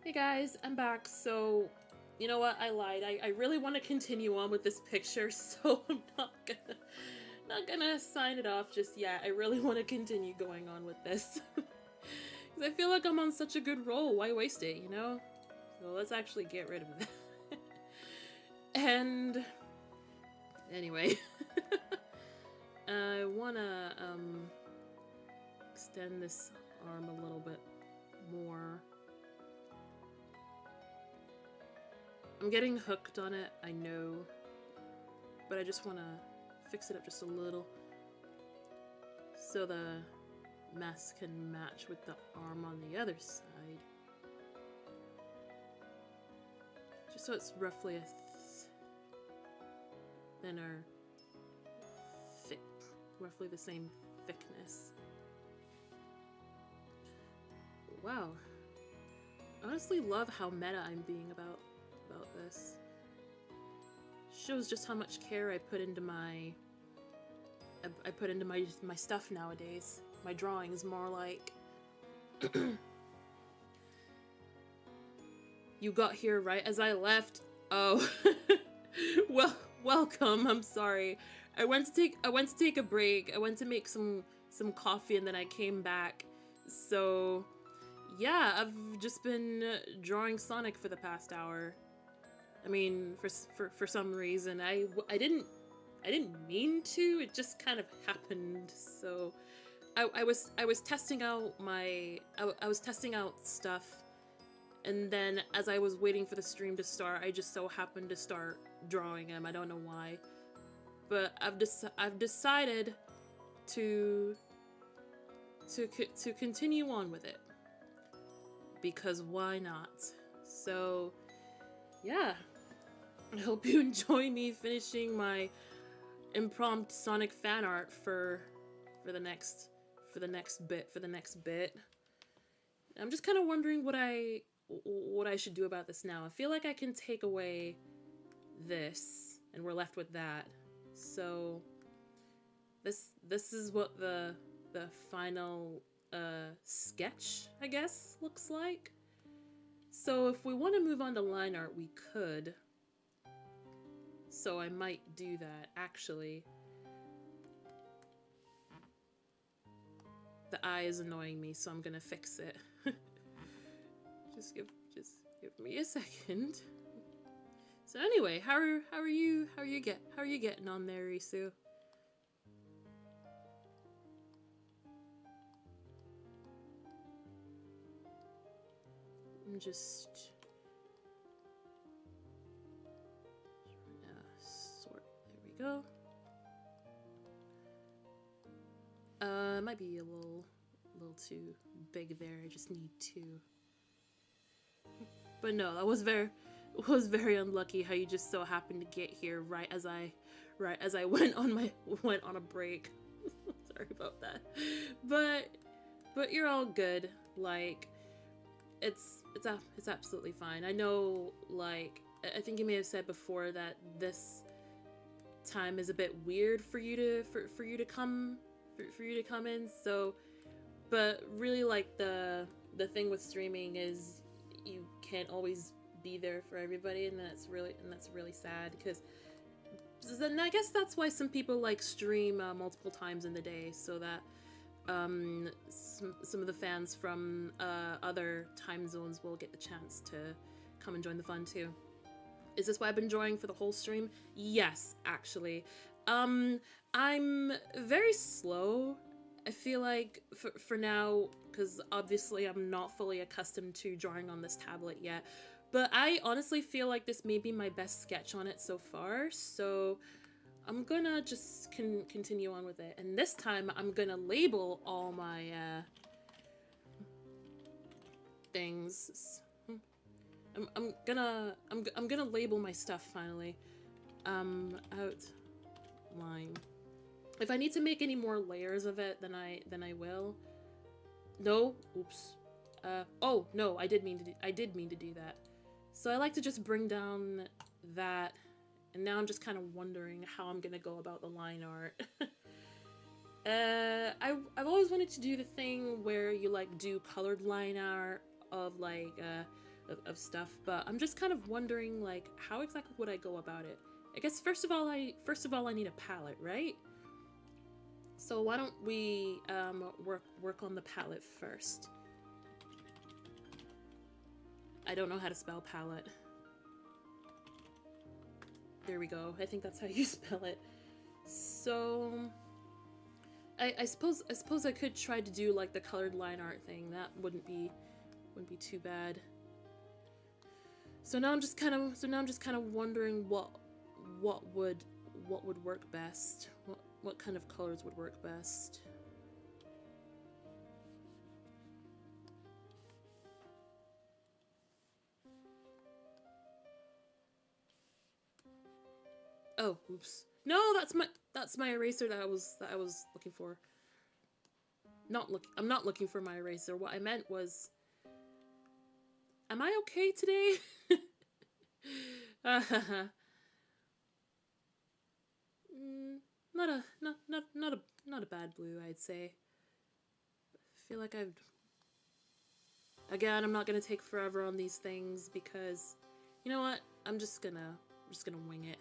Hey guys, I'm back. So, you know what? I lied. I really want to continue on with this picture, so I'm not gonna sign it off just yet. I really want to continue going on with this. Because I feel like I'm on such a good roll. Why waste it, you know? So let's actually get rid of that. And anyway, I wanna extend this arm a little bit more. I'm getting hooked on it, I know, but I just want to fix it up just a little so the mask can match with the arm on the other side. Just so it's roughly a thinner, roughly the same thickness. Wow. I honestly love how meta I'm being about this. Shows just how much care I put into my my stuff nowadays. My drawings, more like you got here right as I left. Oh. Well, welcome. I'm sorry. I went to take a break. I went to make some coffee and then I came back. So, yeah, I've just been drawing Sonic for the past hour. I mean, for some reason, I didn't mean to. It just kind of happened. So, I was testing out I was testing out stuff, and then as I was waiting for the stream to start, I just so happened to start drawing him. I don't know why, but I've decided to continue on with it because why not? So, yeah. I hope you enjoy me finishing my impromptu Sonic fan art for the next bit. I'm just kind of wondering what I should do about this now. I feel like I can take away this and we're left with that. So this is what the final sketch, I guess, looks like. So if we want to move on to line art, we could. So I might do that, actually. The eye is annoying me, so I'm gonna fix it. just give me a second. So anyway, how are you getting on there, Risu? I'm just sort. There we go. It might be a little too big there. I just need to. But no, that was very unlucky how you just so happened to get here right as I went on a break. Sorry about that. But you're all good. Like it's absolutely fine. I know, like, I think you may have said before that this time is a bit weird for you to come in, so, but really, like, the thing with streaming is you can't always be there for everybody, and that's really sad, because then I guess that's why some people like stream multiple times in the day, so that some of the fans from other time zones will get the chance to come and join the fun too. Is this why I've been drawing for the whole stream? Yes, actually. I'm very slow, I feel like, for now, because obviously I'm not fully accustomed to drawing on this tablet yet, but I honestly feel like this may be my best sketch on it so far, so I'm gonna just continue on with it, and this time I'm gonna label all my things. I'm gonna label my stuff finally. Outline. If I need to make any more layers of it, then I will. No, oops. Oh no, I did mean to do that. So I like to just bring down that, and now I'm just kind of wondering how I'm gonna go about the line art. I've always wanted to do the thing where you like do colored line art of like of stuff, but I'm just kind of wondering, like, how exactly would I go about it? I guess first of all I need a palette, right? So why don't we work on the palette first? I don't know how to spell palette. There we go. I think that's how you spell it. So I suppose I could try to do like the colored line art thing. That wouldn't be too bad. So now I'm just kind of wondering what would work best. What kind of colors would work best? Oh, oops. No, that's my eraser that I was looking for. I'm not looking for my eraser. What I meant was, am I okay today? Not a bad blue, I'd say. I feel like again, I'm not gonna take forever on these things because, you know what? I'm just gonna wing it.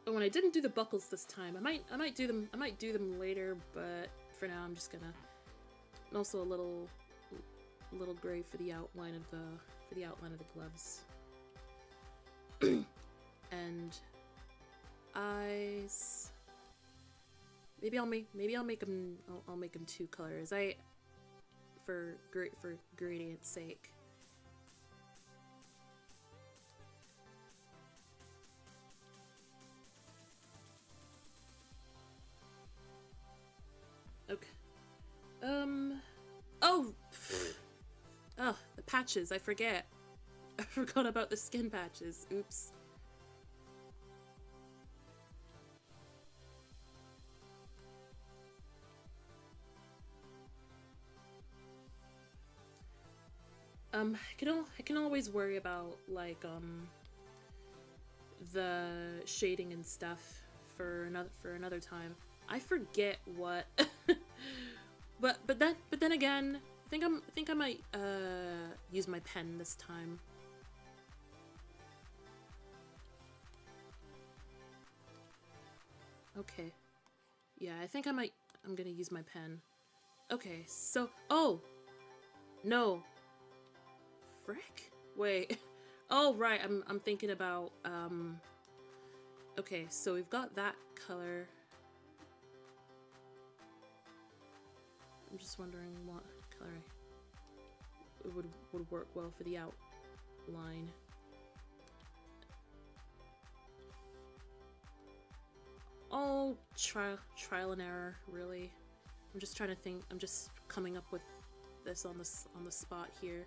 Oh, and I didn't do the buckles this time. I might do them later, but for now I'm just gonna. And also a little gray for the outline of the gloves. And eyes. Maybe I'll make them two colors. For gradient's sake. Okay. Oh, the patches, I forget. I forgot about the skin patches. Oops. I can always worry about, like, the shading and stuff for another time. I forget what but then again, I think I might use my pen this time. Okay. Yeah, I'm gonna use my pen. Okay, so oh no. Frick? Wait. Oh right, I'm thinking about okay, so we've got that color. I'm just wondering what color would work well for the outline. All trial and error, really. I'm just trying to think. I'm just coming up with this on the spot here.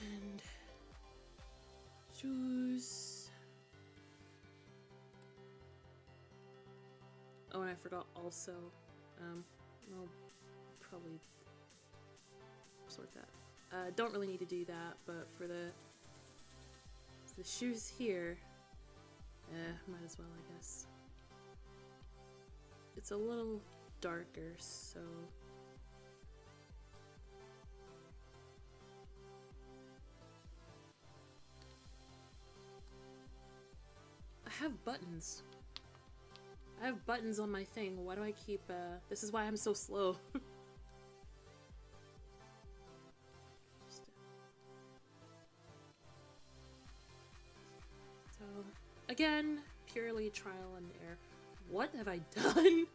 And shoes. Oh, and I forgot also. I'll probably sort that. Don't really need to do that, but for the shoes here, might as well, I guess. It's a little darker, so. I have buttons. I have buttons on my thing. Why do I keep, this is why I'm so slow. So, again, purely trial and error. What have I done?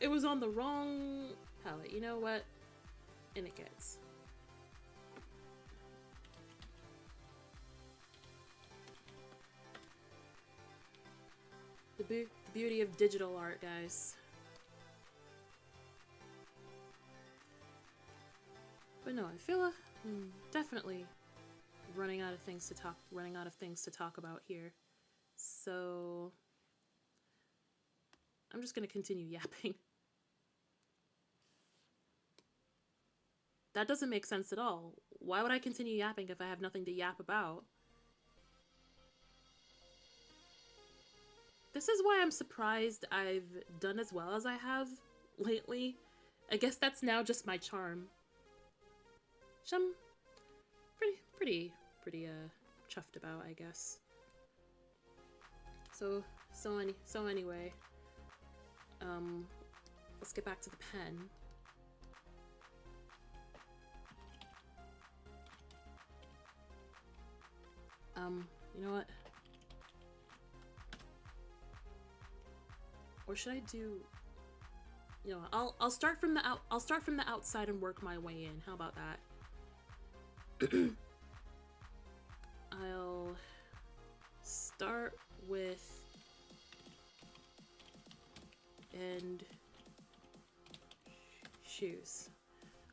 It was on the wrong palette. You know what? And it gets. The beauty of digital art, guys. But know. I feel definitely running out of things to talk about here. So I'm just gonna continue yapping. That doesn't make sense at all. Why would I continue yapping if I have nothing to yap about? This is why I'm surprised I've done as well as I have lately. I guess that's now just my charm. Which I'm pretty chuffed about, I guess. So anyway, let's get back to the pen. You know what? Or should I do? You know, I'll start from the outside and work my way in. How about that? I'll start with and shoes.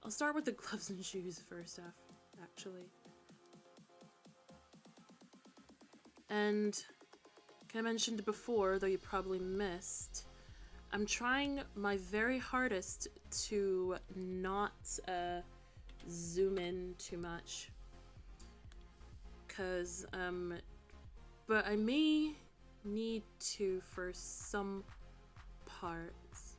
I'll start with the gloves and shoes first off, actually. And like I mentioned before, though you probably missed, I'm trying my very hardest to not zoom in too much. But I may need to for some parts.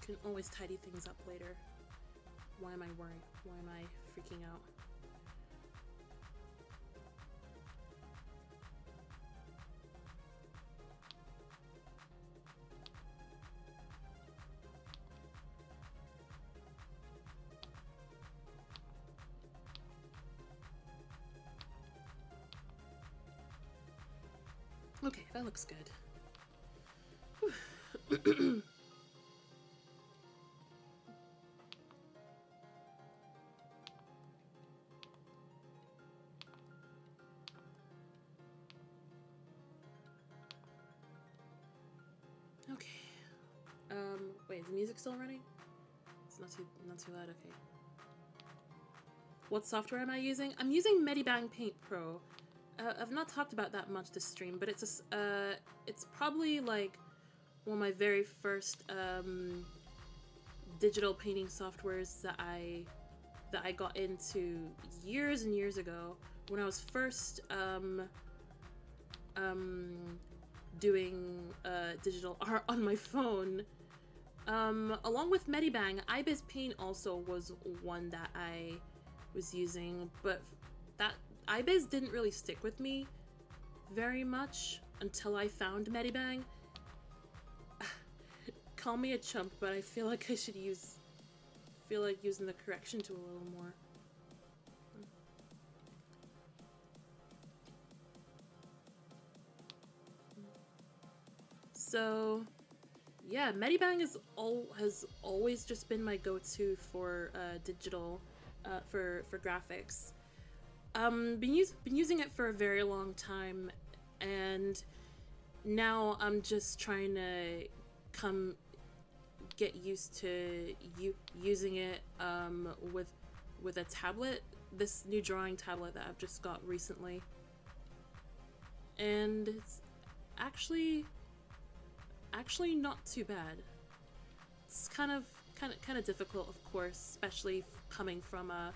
Can always tidy things up later. Why am I worried? Why am I freaking out? Okay, that looks good. Okay. Wait, is the music still running? It's not too loud, okay. What software am I using? I'm using MultiMadea Paint Pro. I've not talked about that much this stream, but it's probably like one of my very first digital painting softwares that I got into years and years ago when I was first doing digital art on my phone. Along with MultiMadea, iBiz Paint also was one that I was using, but that iBiz didn't really stick with me very much until I found MultiMadea. Call me a chump, but I feel like I should using the correction tool a little more. So yeah, MultiMadea has always just been my go-to for digital for graphics. Been using it for a very long time, and now I'm just trying to get used to using it with a tablet, this new drawing tablet that I've just got recently, and it's actually not too bad. It's kind of difficult, of course, especially coming from a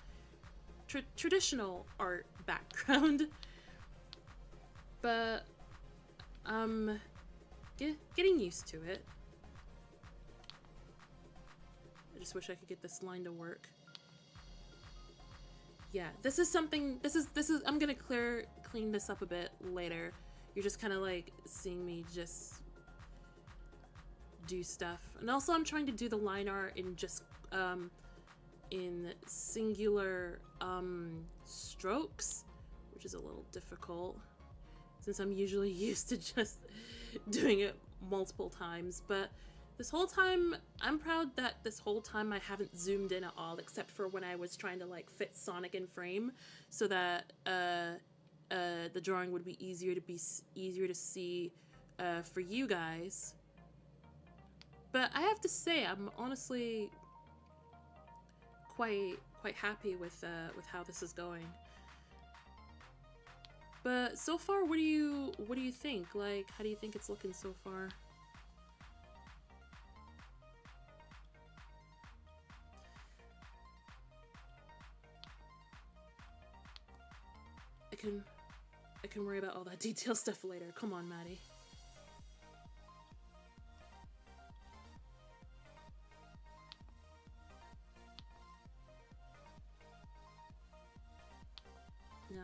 traditional art background, but getting used to it. I just wish I could get this line to work. Yeah, this is I'm gonna clean this up a bit later. You're just kind of like seeing me just do stuff, and also I'm trying to do the line art in just in singular strokes, which is a little difficult since I'm usually used to just doing it multiple times. But this whole time, I'm proud that this whole time I haven't zoomed in at all, except for when I was trying to like fit Sonic in frame so that the drawing would be easier to see for you guys. But I have to say, I'm honestly quite happy with how this is going. But so far, what do you think? Like, how do you think it's looking so far? I can worry about all that detail stuff later. Come on, Maddie. Now,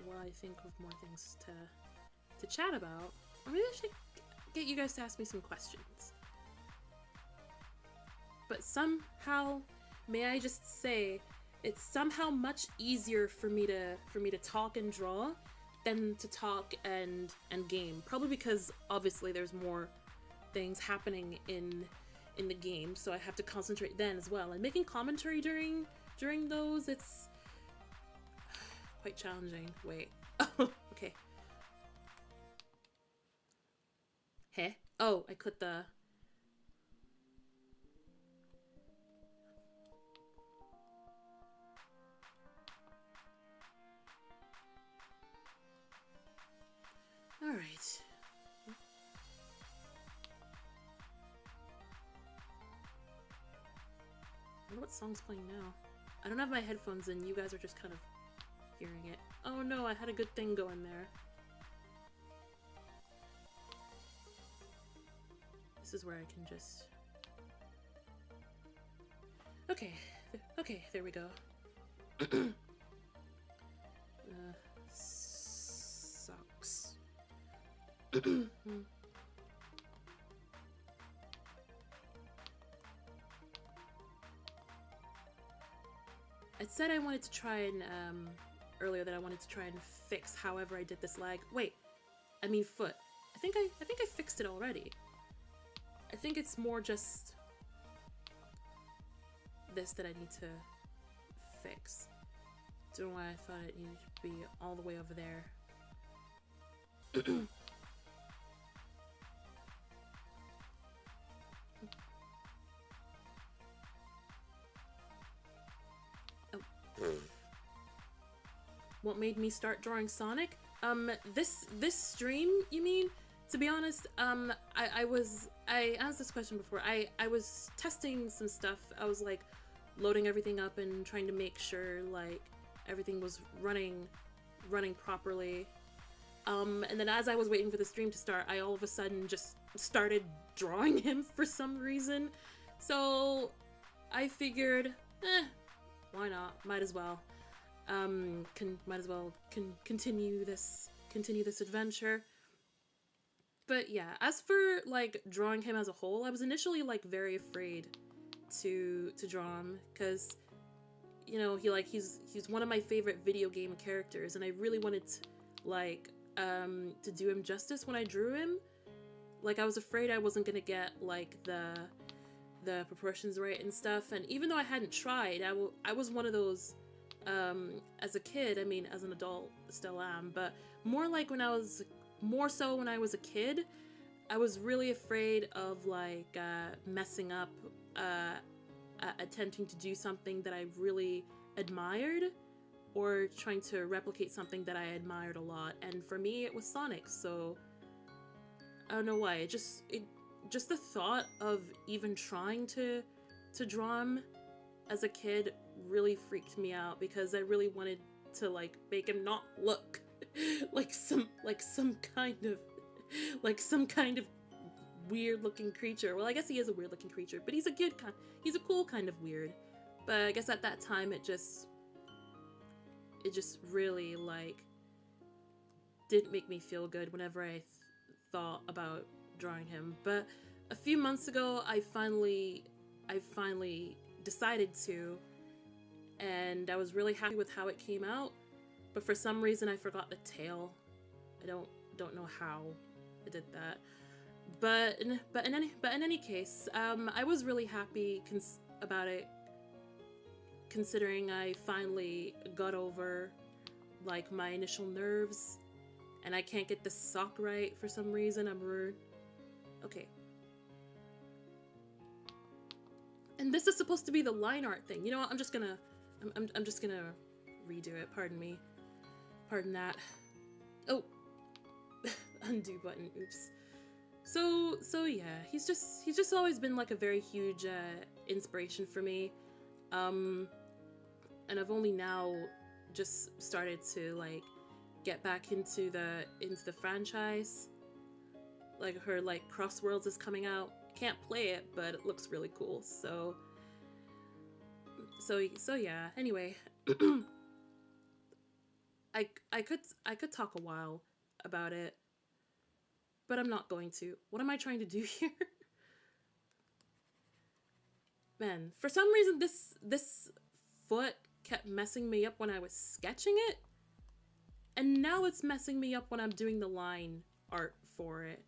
while I think of more things to chat about, maybe I should get you guys to ask me some questions. But somehow, may I just say, it's somehow much easier for me to talk and draw than to talk and game. Probably because obviously there's more things happening in the game, so I have to concentrate then as well. And making commentary during those, it's quite challenging. Wait. Oh, okay. Heh. Oh, I clicked the... Alright. I wonder what song's playing now. I don't have my headphones in, you guys are just kind of hearing it. Oh no, I had a good thing going there. This is where I can just... Okay, there we go. Sucks. I said I wanted to try and, earlier that I wanted to try and fix however I did this lag. Wait, I mean foot. I think I fixed it already. I think it's more just this that I need to fix. Don't know why I thought it needed to be all the way over there. What made me start drawing Sonic? This stream, you mean? To be honest, I asked this question before. I was testing some stuff. I was like loading everything up and trying to make sure like everything was running properly. And then as I was waiting for the stream to start, I all of a sudden just started drawing him for some reason. So I figured, why not? Might as well. Continue this adventure. But yeah, as for like drawing him as a whole, I was initially like very afraid to draw him because, you know, he's one of my favorite video game characters, and I really wanted to like to do him justice when I drew him. Like I was afraid I wasn't gonna get like the proportions right and stuff, and even though I hadn't tried, I was one of those as a kid, I mean as an adult still am, but more so when I was a kid, I was really afraid of like messing up, attempting to do something that I really admired, or trying to replicate something that I admired a lot. And for me, it was Sonic. So I don't know why. Just the thought of even trying to draw him as a kid really freaked me out, because I really wanted to like make him not look like some kind of weird looking creature. Well, I guess he is a weird looking creature, but he's a cool kind of weird. But I guess at that time it just really like didn't make me feel good whenever I thought about drawing him. But a few months ago I finally decided to, and I was really happy with how it came out, but for some reason I forgot the tail. I don't know how I did that. But in any case, I was really happy about it, considering I finally got over like my initial nerves, and I can't get the sock right for some reason. Okay. And this is supposed to be the line art thing. You know what? I'm just gonna redo it. Pardon me. Pardon that. Oh, undo button. Oops. So yeah, he's just always been like a very huge inspiration for me, and I've only now just started to like get back into the franchise. Like her like Crossworlds is coming out. Can't play it, but it looks really cool. So yeah. Anyway, I could talk a while about it, but I'm not going to. What am I trying to do here? Man, for some reason this foot kept messing me up when I was sketching it, and now it's messing me up when I'm doing the line art for it.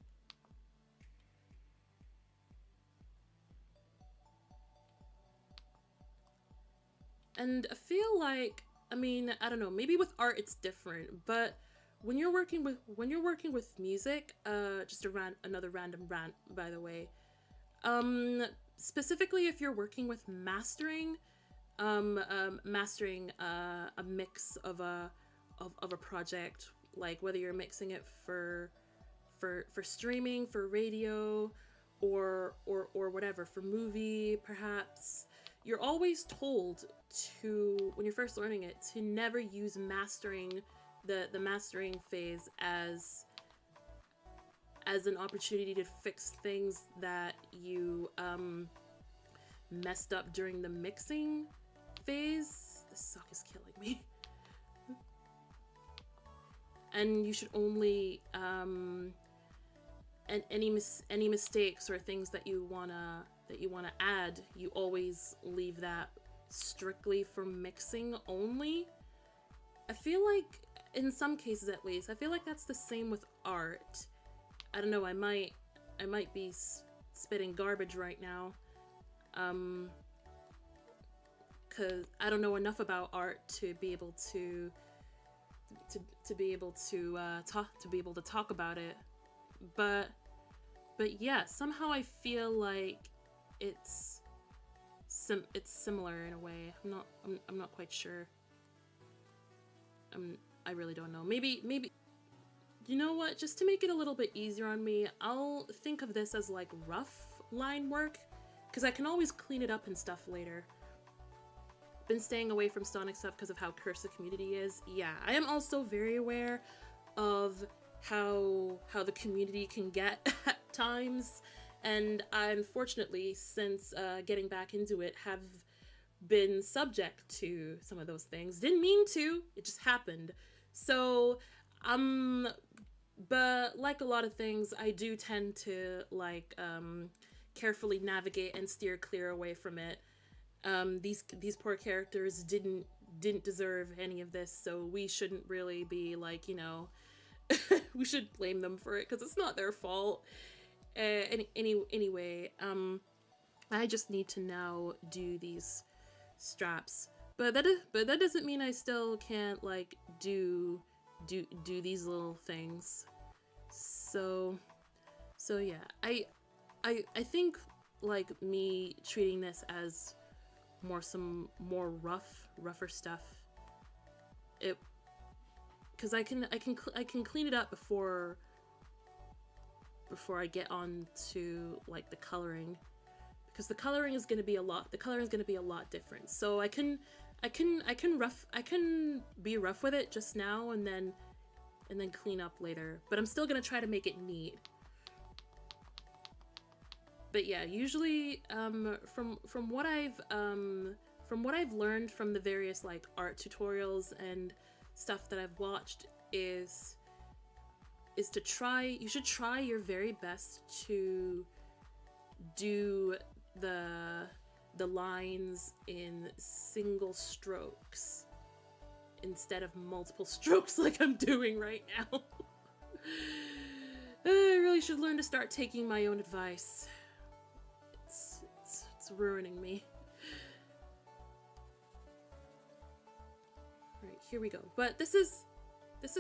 And I feel like, I mean, I don't know, maybe with art it's different, but when you're working with music, just another random rant, by the way. Specifically if you're working with mastering, mastering a mix of a project, like whether you're mixing it for streaming, for radio, or whatever, for movie perhaps, you're always told to, when you're first learning it, to never use mastering, the mastering phase as an opportunity to fix things that you messed up during the mixing phase. This sock is killing me. And you should only and any mistakes or things that you wanna add, you always leave that strictly for mixing only. I feel like in some cases, at least, I feel like that's the same with art. I don't know, I might be spitting garbage right now, cause I don't know enough about art to be able to talk about it. But yeah, somehow I feel like it's similar in a way. I'm not quite sure. I really don't know. Maybe, you know what? Just to make it a little bit easier on me, I'll think of this as like rough line work, because I can always clean it up and stuff later. Been staying away from Sonic stuff because of how cursed the community is. Yeah, I am also very aware of how the community can get at times, and I, unfortunately, since getting back into it, have been subject to some of those things. Didn't mean to, it just happened. So but like a lot of things, I do tend to like carefully navigate and steer clear away from it. These poor characters didn't deserve any of this, so we shouldn't really be like, you know, we should blame them for it because it's not their fault. Anyway, I just need to now do these straps, but that doesn't mean I still can't like do these little things. So yeah, I think like me treating this as more rougher stuff, it, because I can clean it up before I get on to like the coloring, because the coloring is going to be a lot different. So I can be rough with it just now and then clean up later, but I'm still going to try to make it neat. But yeah, usually from what I've learned from the various like art tutorials and stuff that I've watched is to you should try your very best to do the the lines in single strokes instead of multiple strokes like I'm doing right now. I really should learn to start taking my own advice. It's ruining me. Right, here we go. But this is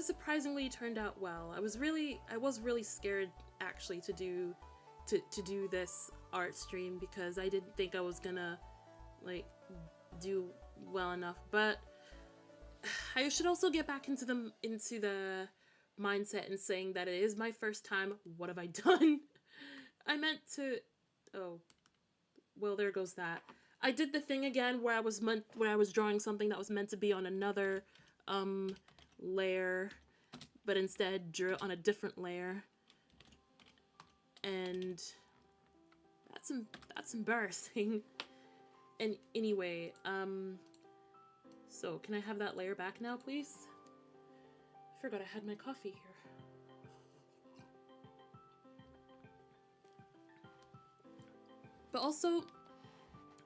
surprisingly turned out well. I was really scared actually to do this art stream because I didn't think I was gonna like do well enough. But I should also get back into the mindset and saying that it is my first time. What have I done? I meant to. Oh, well, there goes that. I did the thing again where I was drawing something that was meant to be on another layer, but instead drew it on a different layer, and that's embarrassing. And anyway, so can I have that layer back now, please? I forgot I had my coffee here. But also,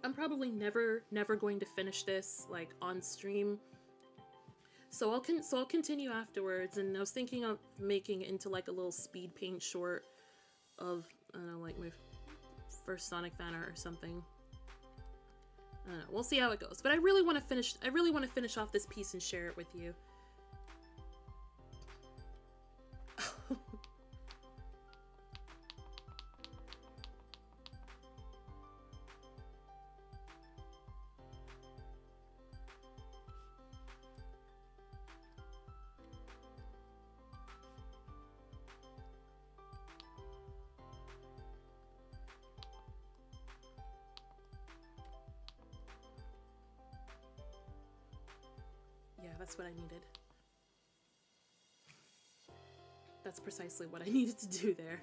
I'm probably never going to finish this like on stream. So I'll continue afterwards, and I was thinking of making it into like a little speed paint short of, I don't know, like my first Sonic Fanart or something. I don't know. We'll see how it goes. But I really want to finish off this piece and share it with you. Yeah, that's what I needed. That's precisely what I needed to do there.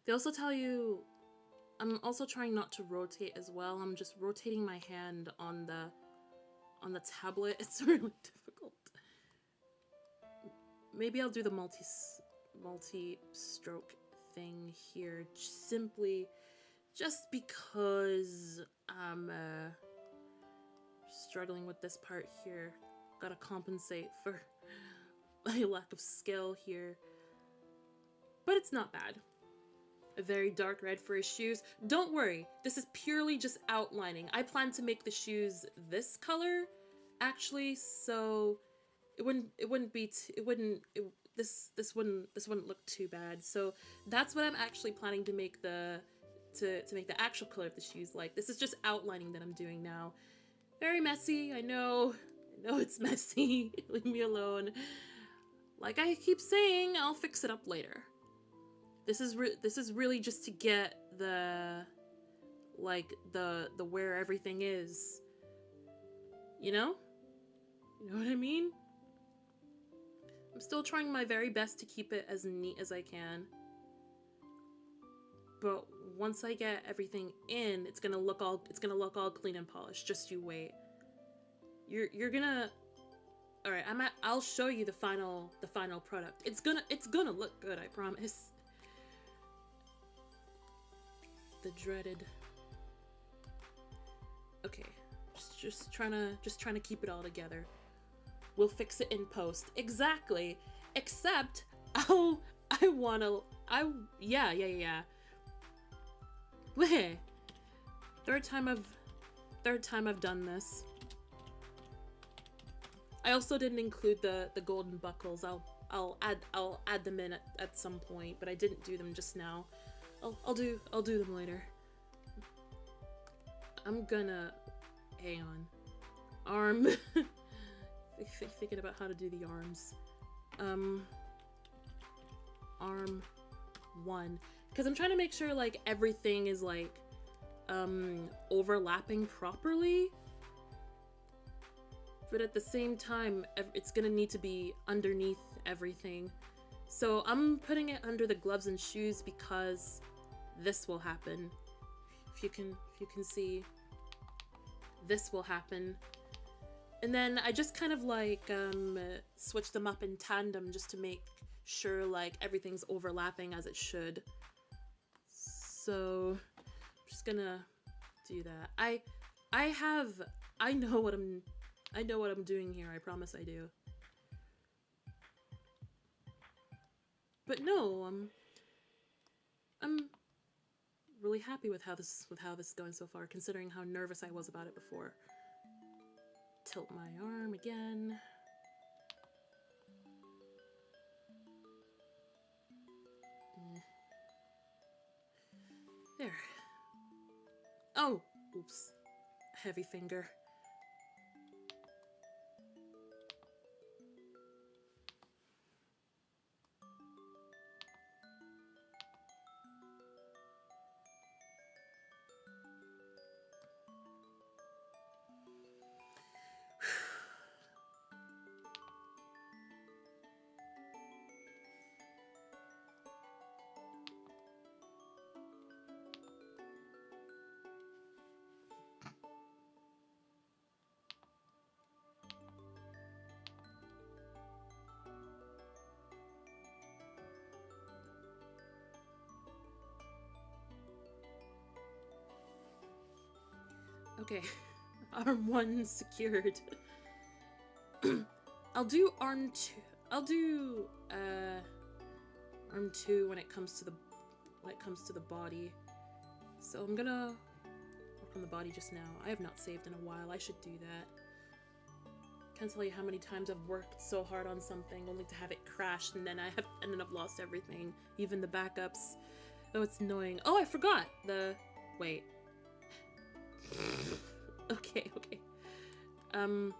They also tell you, I'm also trying not to rotate as well. I'm just rotating my hand on the tablet. It's really difficult. Maybe I'll do the multi-stroke thing here simply just because I'm struggling with this part here. Gotta compensate for my lack of skill here. But it's not bad. A very dark red for his shoes. Don't worry, this is purely just outlining. I plan to make the shoes this color, actually, so this wouldn't look too bad. So that's what I'm actually planning to make to make the actual color of the shoes like. This is just outlining that I'm doing now. Very messy, I know it's messy. Leave me alone. Like I keep saying, I'll fix it up later. This is really just to get the where everything is. You know? You know what I mean? I'm still trying my very best to keep it as neat as I can. But once I get everything in, it's gonna look all clean and polished. Just you wait. You're gonna. All right, I'll show you the final product. It's gonna look good, I promise. The dreaded. Okay, just trying to keep it all together. We'll fix it in post. Exactly. Except yeah. Wait. Third time I've done this. I also didn't include the golden buckles. I'll add them in at some point, but I didn't do them just now. I'll do them later. I'm gonna hang on. Arm thinking about how to do the arms. Arm 1, because I'm trying to make sure like everything is like overlapping properly, but at the same time it's gonna need to be underneath everything. So I'm putting it under the gloves and shoes because this will happen. If you can see, this will happen. And then I just kind of like switch them up in tandem just to make sure like everything's overlapping as it should. So I'm just gonna do that. I know what I'm doing here. I promise I do. But no, I'm really happy with how this is going so far, considering how nervous I was about it before. Tilt my arm again. There. Oh, oops. Heavy finger. Okay, arm 1 secured. I'll do arm 2. I'll do arm 2 when it comes to the body. So I'm gonna work on the body just now. I have not saved in a while. I should do that. Can't tell you how many times I've worked so hard on something only to have it crash, and then I've lost everything, even the backups. Oh, it's annoying. Oh, I forgot the wait. Okay. I'm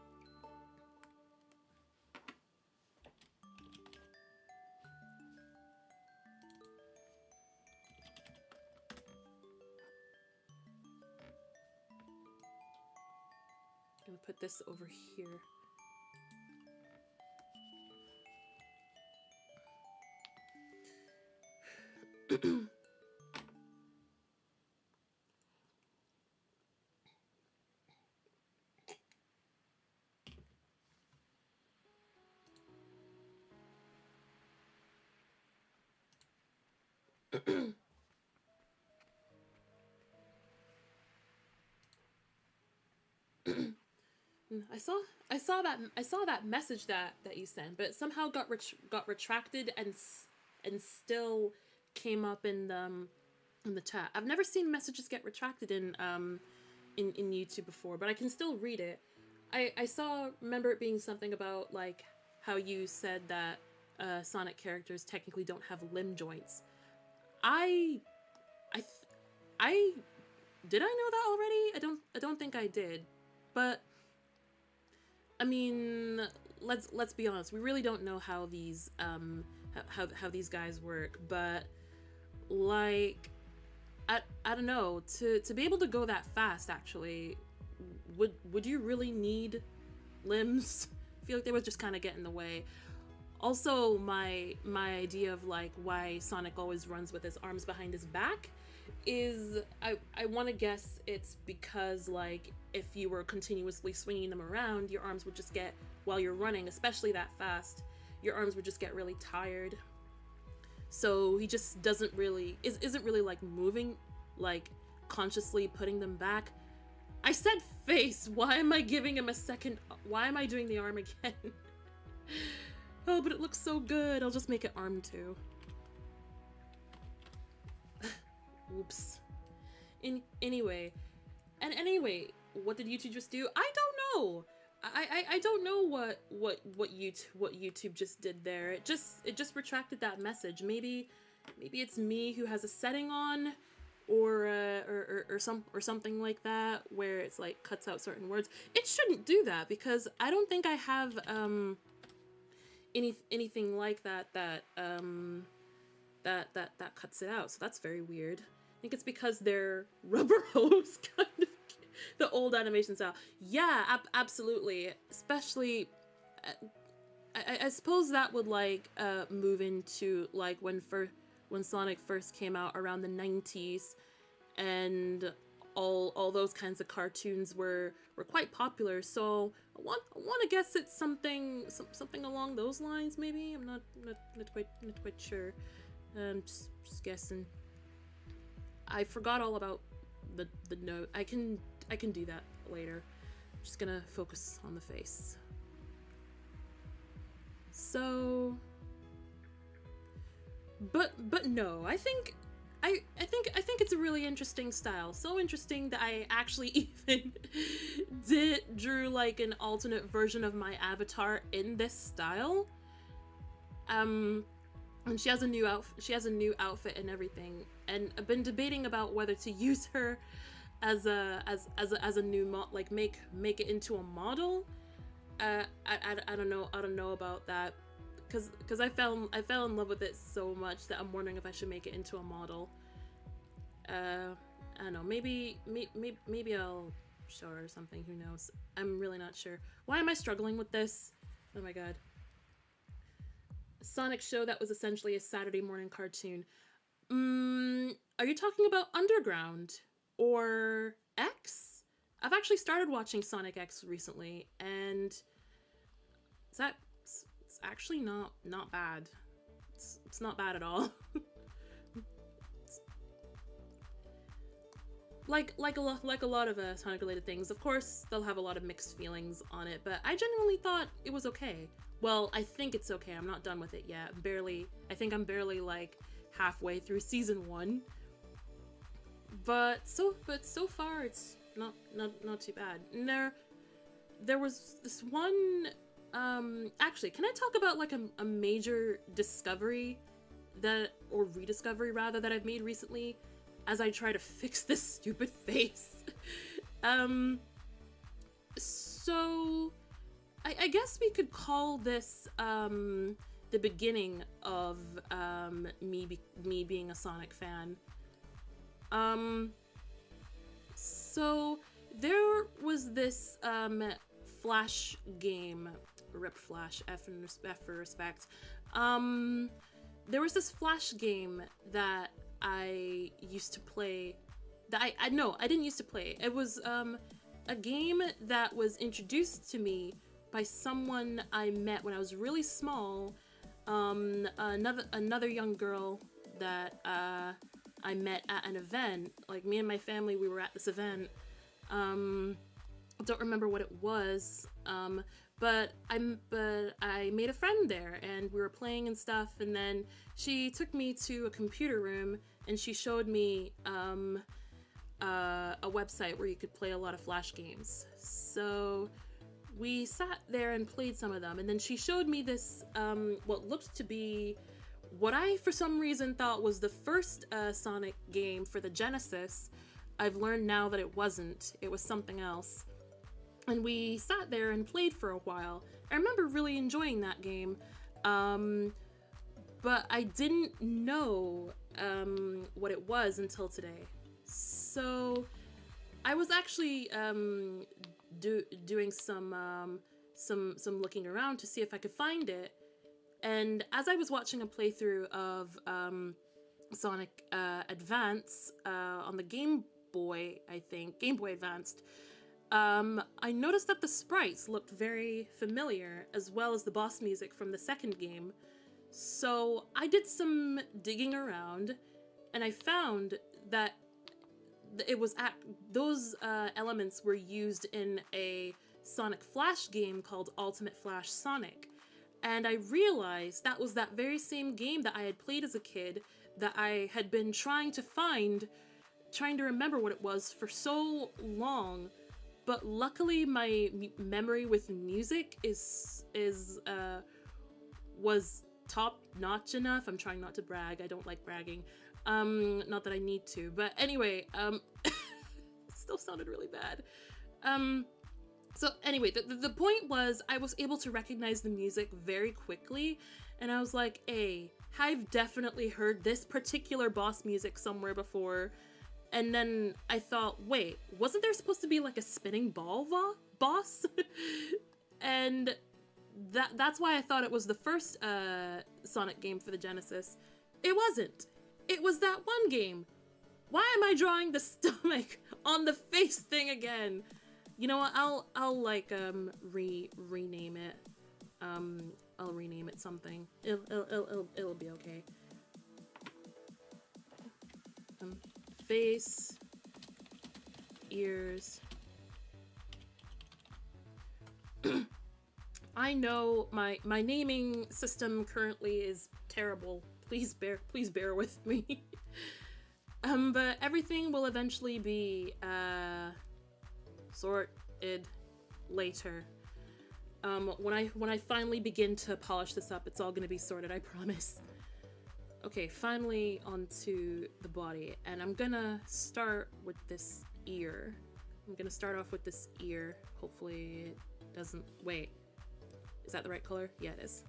gonna put this over here. I saw that message that you sent, but it somehow got retracted and still came up in the chat. I've never seen messages get retracted in YouTube before, but I can still read it. I remember it being something about like how you said that Sonic characters technically don't have limb joints. Did I know that already? I don't think I did. But I mean, let's be honest. We really don't know how these how these guys work, but like I don't know, to be able to go that fast actually, would you really need limbs? I feel like they would just kind of get in the way. Also, my idea of like why Sonic always runs with his arms behind his back is I want to guess it's because like if you were continuously swinging them around, your arms would just get, while you're running, especially that fast, your arms would just get really tired. So he just isn't really like moving, like consciously putting them back. I said face. Why am I giving him a second? Why am I doing the arm again? Oh, but it looks so good. I'll just make it arm 2. Oops. Anyway, what did YouTube just do? I don't know. I don't know what YouTube just did there. It just retracted that message. Maybe it's me who has a setting on. or something like that, where it's like cuts out certain words. It shouldn't do that because I don't think I have anything like that cuts it out. So that's very weird. I think it's because they're rubber hose kind of the old animation style. Yeah, absolutely. Especially, I suppose that would like move into like when Sonic first came out around the 90s, and all those kinds of cartoons were quite popular. So I want to guess it's something along those lines. Maybe I'm not quite sure. Just guessing. I forgot all about the note. I can do that later. I'm just gonna focus on the face. So, but no, I think it's a really interesting style. So interesting that I actually even drew like an alternate version of my avatar in this style. And she has a new outfit and everything. And I've been debating about whether to use her as a new mod, like make it into a model. I don't know about that, because I fell in love with it so much that I'm wondering if I should make it into a model. I don't know, maybe I'll show her or something, who knows. I'm really not sure. Why am I struggling with this? Oh my god. Sonic show that was essentially a Saturday morning cartoon. Are you talking about Underground or X? I've actually started watching Sonic X recently, and it's actually not bad. It's not bad at all. like a lot of Sonic related things. Of course, they'll have a lot of mixed feelings on it, but I genuinely thought it was okay. Well, I think it's okay. I'm not done with it yet. I think I'm barely like halfway through season 1. But so far it's not too bad. And there was this one, actually, can I talk about like a major discovery or rediscovery rather, that I've made recently as I try to fix this stupid face? So I guess we could call this the beginning of me being a Sonic fan. So there was this Flash game, rip Flash, F for respect. There was this Flash game that I used to play. That I didn't used to play. It was a game that was introduced to me by someone I met when I was really small. Another young girl that I met at an event. Like, me and my family, we were at this event. I don't remember what it was, but I made a friend there, and we were playing and stuff, and then she took me to a computer room, and she showed me a website where you could play a lot of Flash games. So we sat there and played some of them, and then she showed me this, what looked to be what I, for some reason, thought was the first Sonic game for the Genesis. I've learned now that it wasn't. It was something else. And we sat there and played for a while. I remember really enjoying that game, but I didn't know what it was until today. So I was actually doing some looking around to see if I could find it. And as I was watching a playthrough of Sonic Advance on the Game Boy, I think, Game Boy Advanced, I noticed that the sprites looked very familiar, as well as the boss music from the second game. So I did some digging around, and I found that it was those elements were used in a Sonic Flash game called Ultimate Flash Sonic. And I realized that was that very same game that I had played as a kid, that I had been trying to remember what it was for so long. But luckily my memory with music was top-notch enough. I'm trying not to brag, I don't like bragging. Not that I need to, but anyway, it still sounded really bad. So anyway, the point was I was able to recognize the music very quickly, and I was like, hey, I've definitely heard this particular boss music somewhere before. And then I thought, wait, wasn't there supposed to be like a spinning ball boss? And that's why I thought it was the first Sonic game for the Genesis. It wasn't. It was that one game. Why am I drawing the stomach on the face thing again? You know what? I'll like rename it. I'll rename it something. It'll be okay. Face, ears. I know my naming system currently is terrible. Please bear with me. But everything will eventually be sorted later. When I finally begin to polish this up, it's all gonna be sorted, I promise. Okay, finally onto the body, and I'm gonna start with this ear. I'm gonna start off with this ear. Hopefully it doesn't... Wait. Is that the right color? Yeah, it is.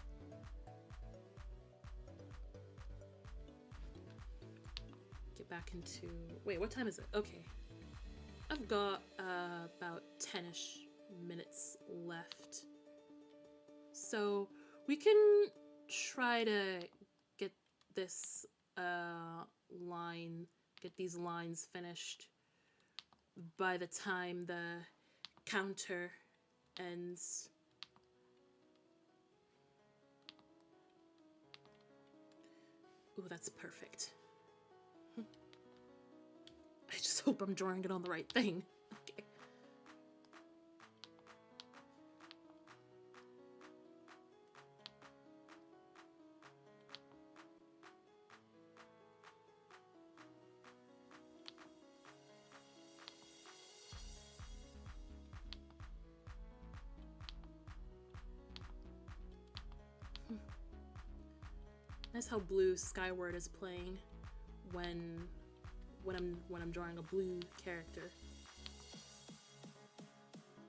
Get back into... Wait, what time is it? Okay. I've got about 10-ish minutes left. So we can try to get this get these lines finished by the time the counter ends. Ooh, that's perfect. I just hope I'm drawing it on the right thing. Okay. Nice how blue Skyward is playing when I'm drawing a blue character.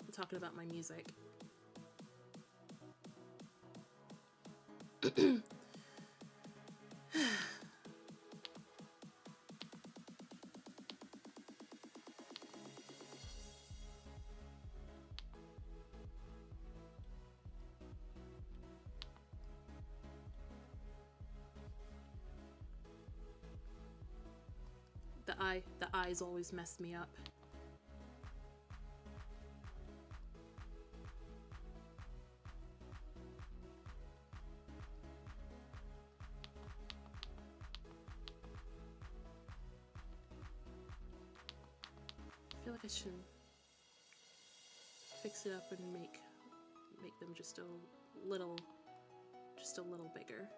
I'm talking about my music. The eyes always mess me up. I feel like I should fix it up and make them just a little bigger.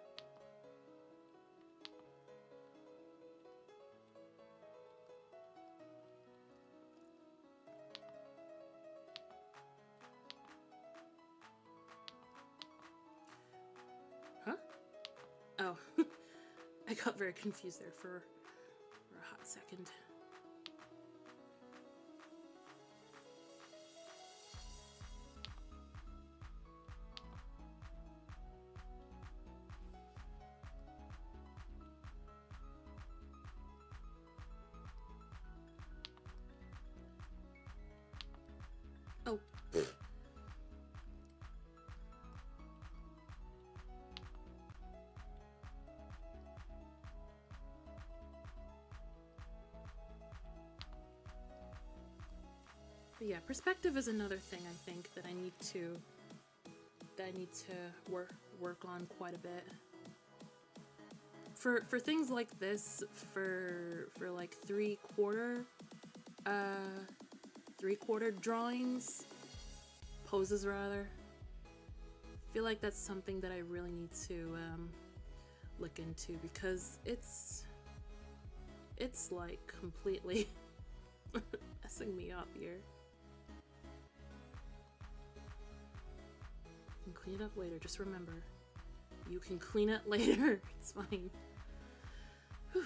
Oh, I got very confused there for a hot second. Oh. But yeah, perspective is another thing I think that I need to work on quite a bit. For things like this, for like three-quarter drawings, poses rather, I feel like that's something that I really need to look into, because it's like completely messing me up here. You can clean it up later, just remember. You can clean it later, it's fine. Whew.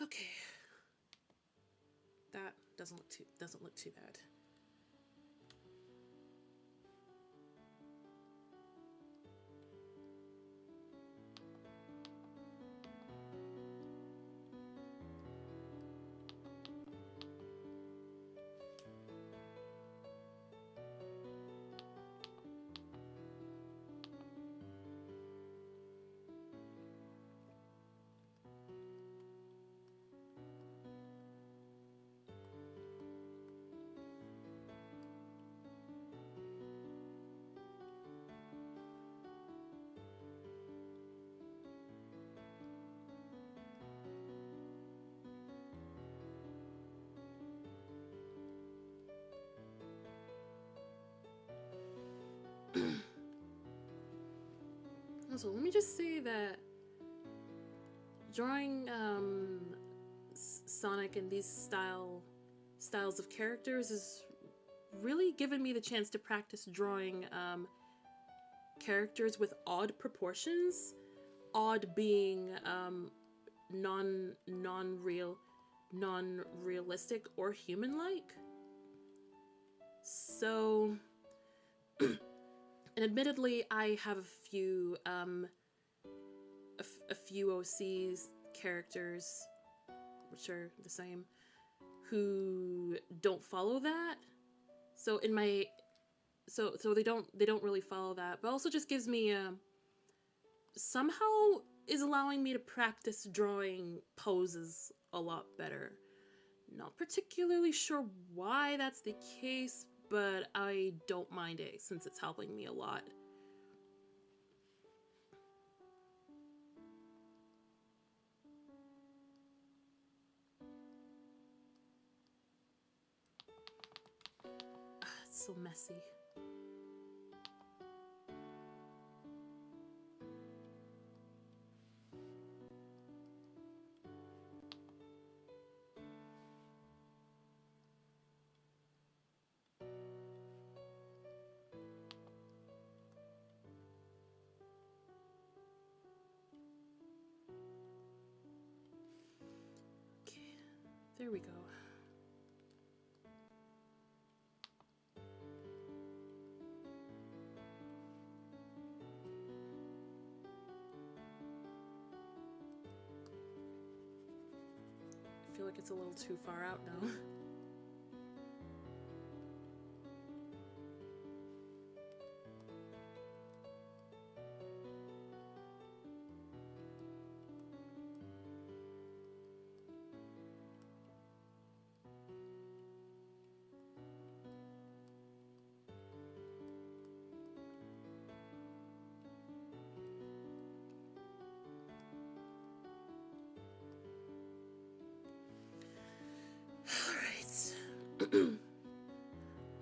Okay. That doesn't look too bad. Also, let me just say that drawing Sonic and these styles of characters has really given me the chance to practice drawing characters with odd proportions. Odd being non-realistic or human-like. So, and admittedly, I have a few OCs characters, which are the same, who don't follow that. So in my, so they don't really follow that, but also just gives me somehow is allowing me to practice drawing poses a lot better. Not particularly sure why that's the case, but I don't mind it since it's helping me a lot. It's so messy. Okay, there we go. I feel like it's a little too far out now.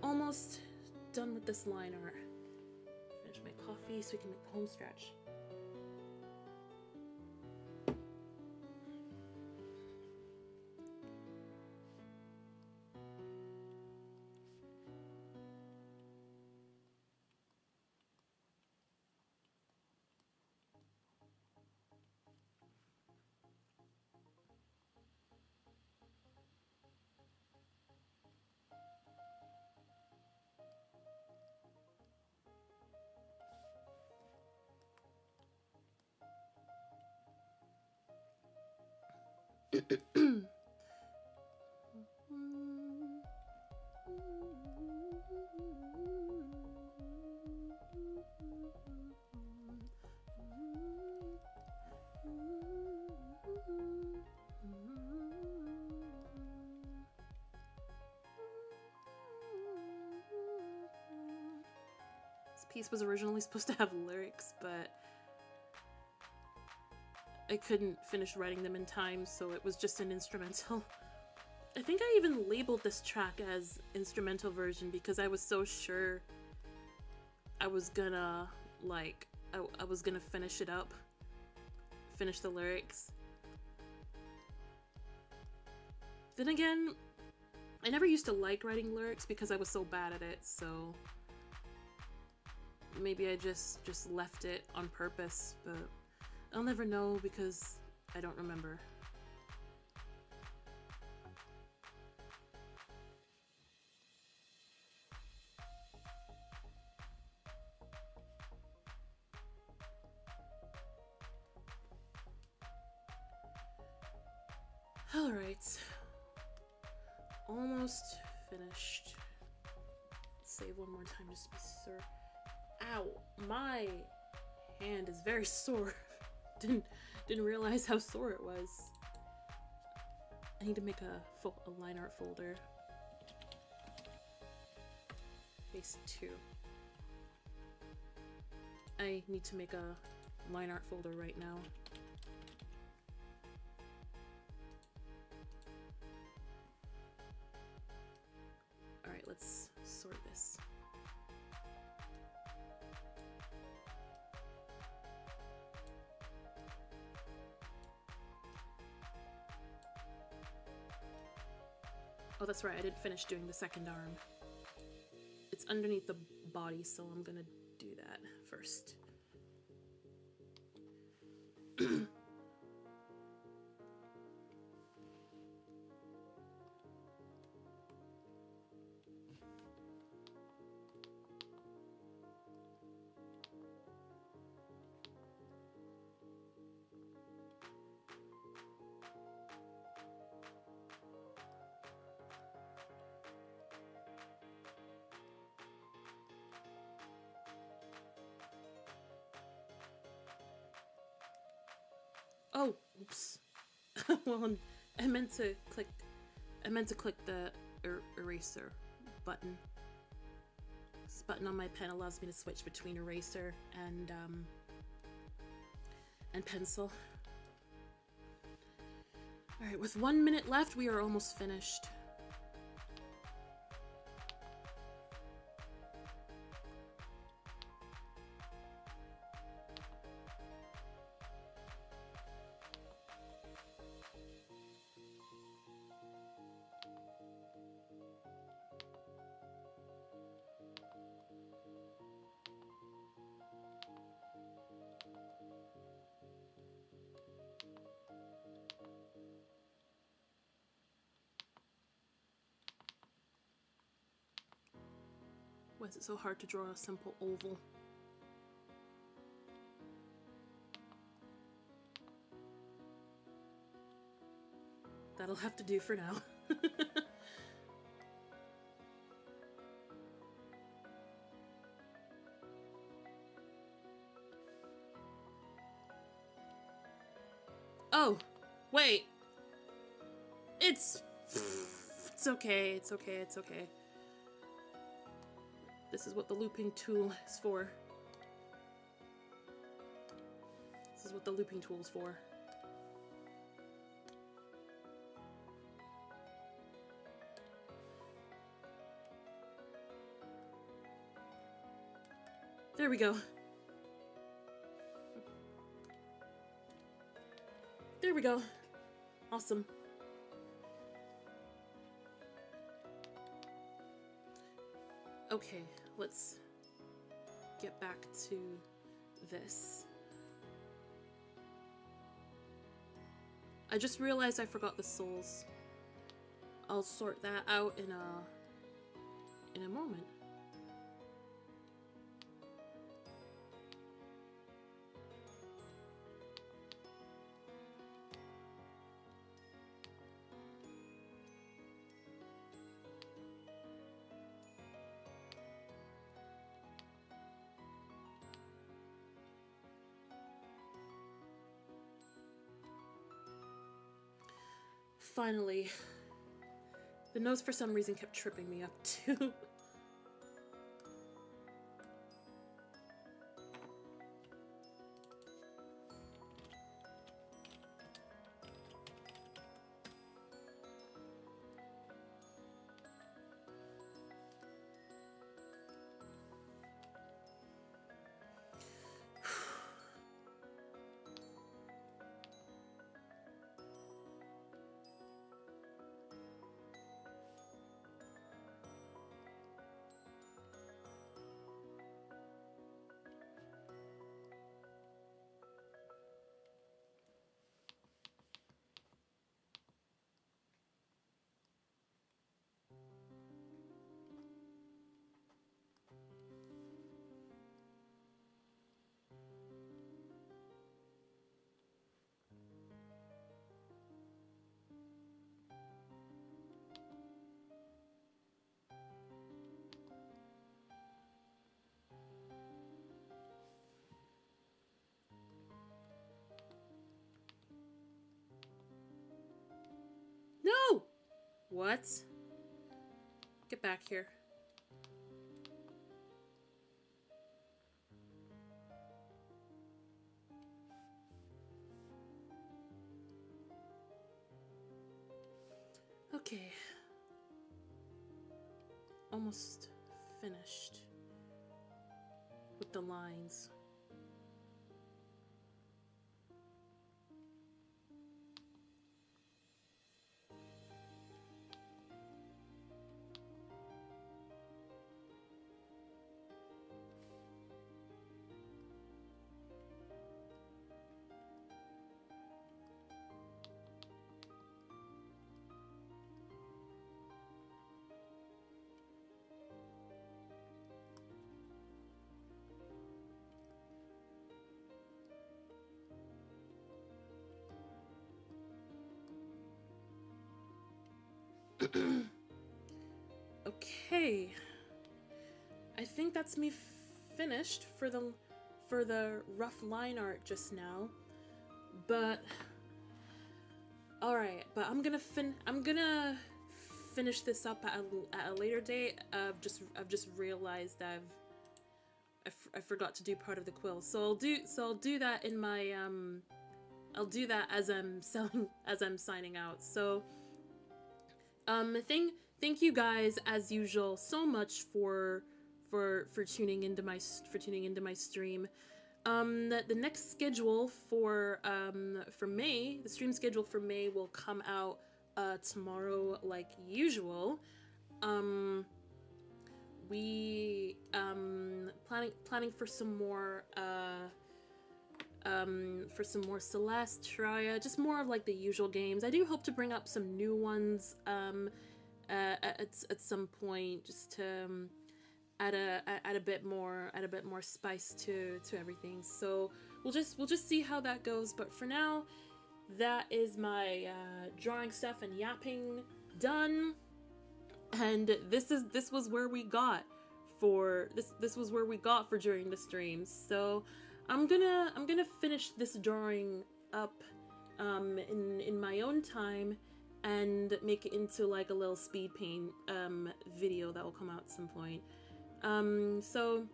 Almost done with this line art. Finish my coffee so we can make the home stretch. piece was originally supposed to have lyrics, but I couldn't finish writing them in time, so it was just an instrumental. I think I even labeled this track as instrumental version because I was so sure I was gonna, like, I was gonna finish it up, finish the lyrics. Then again, I never used to like writing lyrics because I was so bad at it, so maybe I just left it on purpose, but I'll never know because I don't remember. Alright. Almost finished. Let's save one more time just to be sure. Ow! My hand is very sore. Didn't realize how sore it was. I need to make a line art folder. Phase 2. I need to make a line art folder right now. Alright, let's sort this. Oh, that's right, I didn't finish doing the second arm. It's underneath the body, so I'm gonna do that first. Oh, oops. Well, I meant to click the eraser button. This button on my pen allows me to switch between eraser and pencil. All right, with 1 minute left, we are almost finished. Why is it so hard to draw a simple oval? That'll have to do for now. Oh, wait. It's okay, it's okay, it's okay. This is what the looping tool is for. This is what the looping tool is for. There we go. There we go. Awesome. Okay, let's get back to this. I just realized I forgot the souls. I'll sort that out in a moment. Finally. The nose for some reason kept tripping me up too. What? Get back here. Okay. Almost finished with the lines. Okay, I think that's me finished for the rough line art just now. But all right, but I'm gonna finish this up at a later date. I've just realized I forgot to do part of the quill, so I'll do that in my I'll do that as I'm signing out. So thank you guys as usual so much for tuning into my stream. The next schedule for May, the stream schedule for May will come out tomorrow like usual. We planning for some more Celeste, Terraria, just more of like the usual games. I do hope to bring up some new ones at some point, just to add a bit more spice to everything. So we'll just see how that goes. But for now, that is my drawing stuff and yapping done. And this was where we got for during the streams. So I'm gonna finish this drawing up in my own time and make it into like a little speed paint video that will come out at some point. So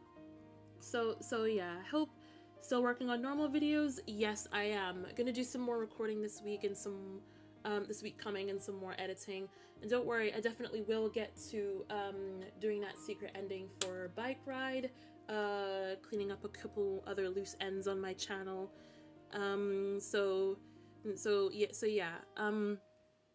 yeah, I hope. Still working on normal videos? Yes, I am. Gonna do some more recording this week and some this week coming, and some more editing. And don't worry, I definitely will get to doing that secret ending for Bike Ride, cleaning up a couple other loose ends on my channel. So yeah.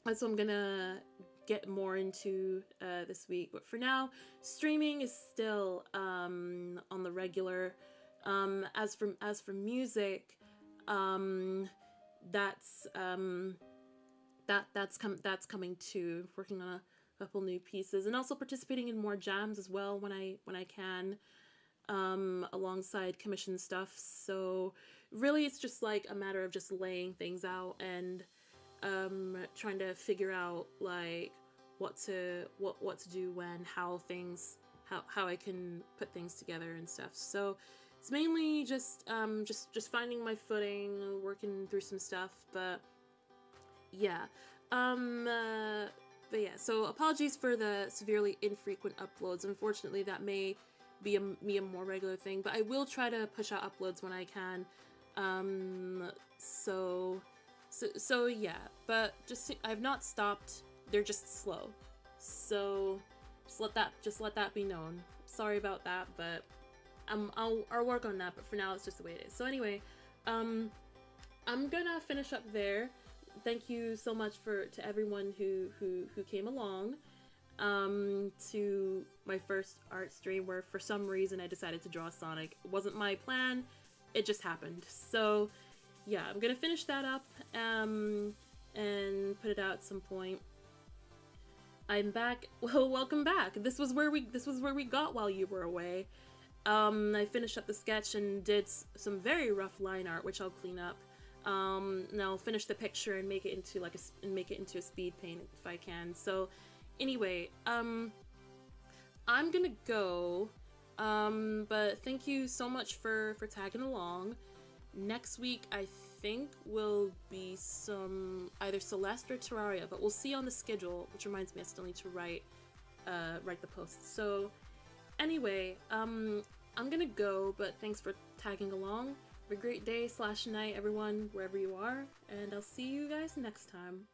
That's what I'm gonna get more into this week. But for now, streaming is still on the regular. As for music, that's coming too. Working on a couple new pieces, and also participating in more jams as well when I can, alongside commission stuff. So really, it's just like a matter of just laying things out and trying to figure out like what to do when, how I can put things together and stuff. So it's mainly just finding my footing, working through some stuff. But yeah, so apologies for the severely infrequent uploads. Unfortunately, that may be a more regular thing, but I will try to push out uploads when I can. So yeah, but I've not stopped. They're just slow. So just let that be known. Sorry about that, but I'll work on that. But for now, it's just the way it is. So anyway, I'm gonna finish up there. Thank you so much to everyone who came along to my first art stream, where for some reason I decided to draw Sonic. It wasn't my plan, it just happened. So yeah, I'm gonna finish that up and put it out at some point. I'm back. Well, welcome back. This was where we got while you were away. I finished up the sketch and did some very rough line art, which I'll clean up. And I'll finish the picture and make it into a speed paint if I can. So anyway, I'm gonna go. But thank you so much for tagging along. Next week, I think will be some either Celeste or Terraria, but we'll see on the schedule, which reminds me I still need to write the posts. So anyway, I'm gonna go, but thanks for tagging along. Have a great day / night, everyone, wherever you are, and I'll see you guys next time.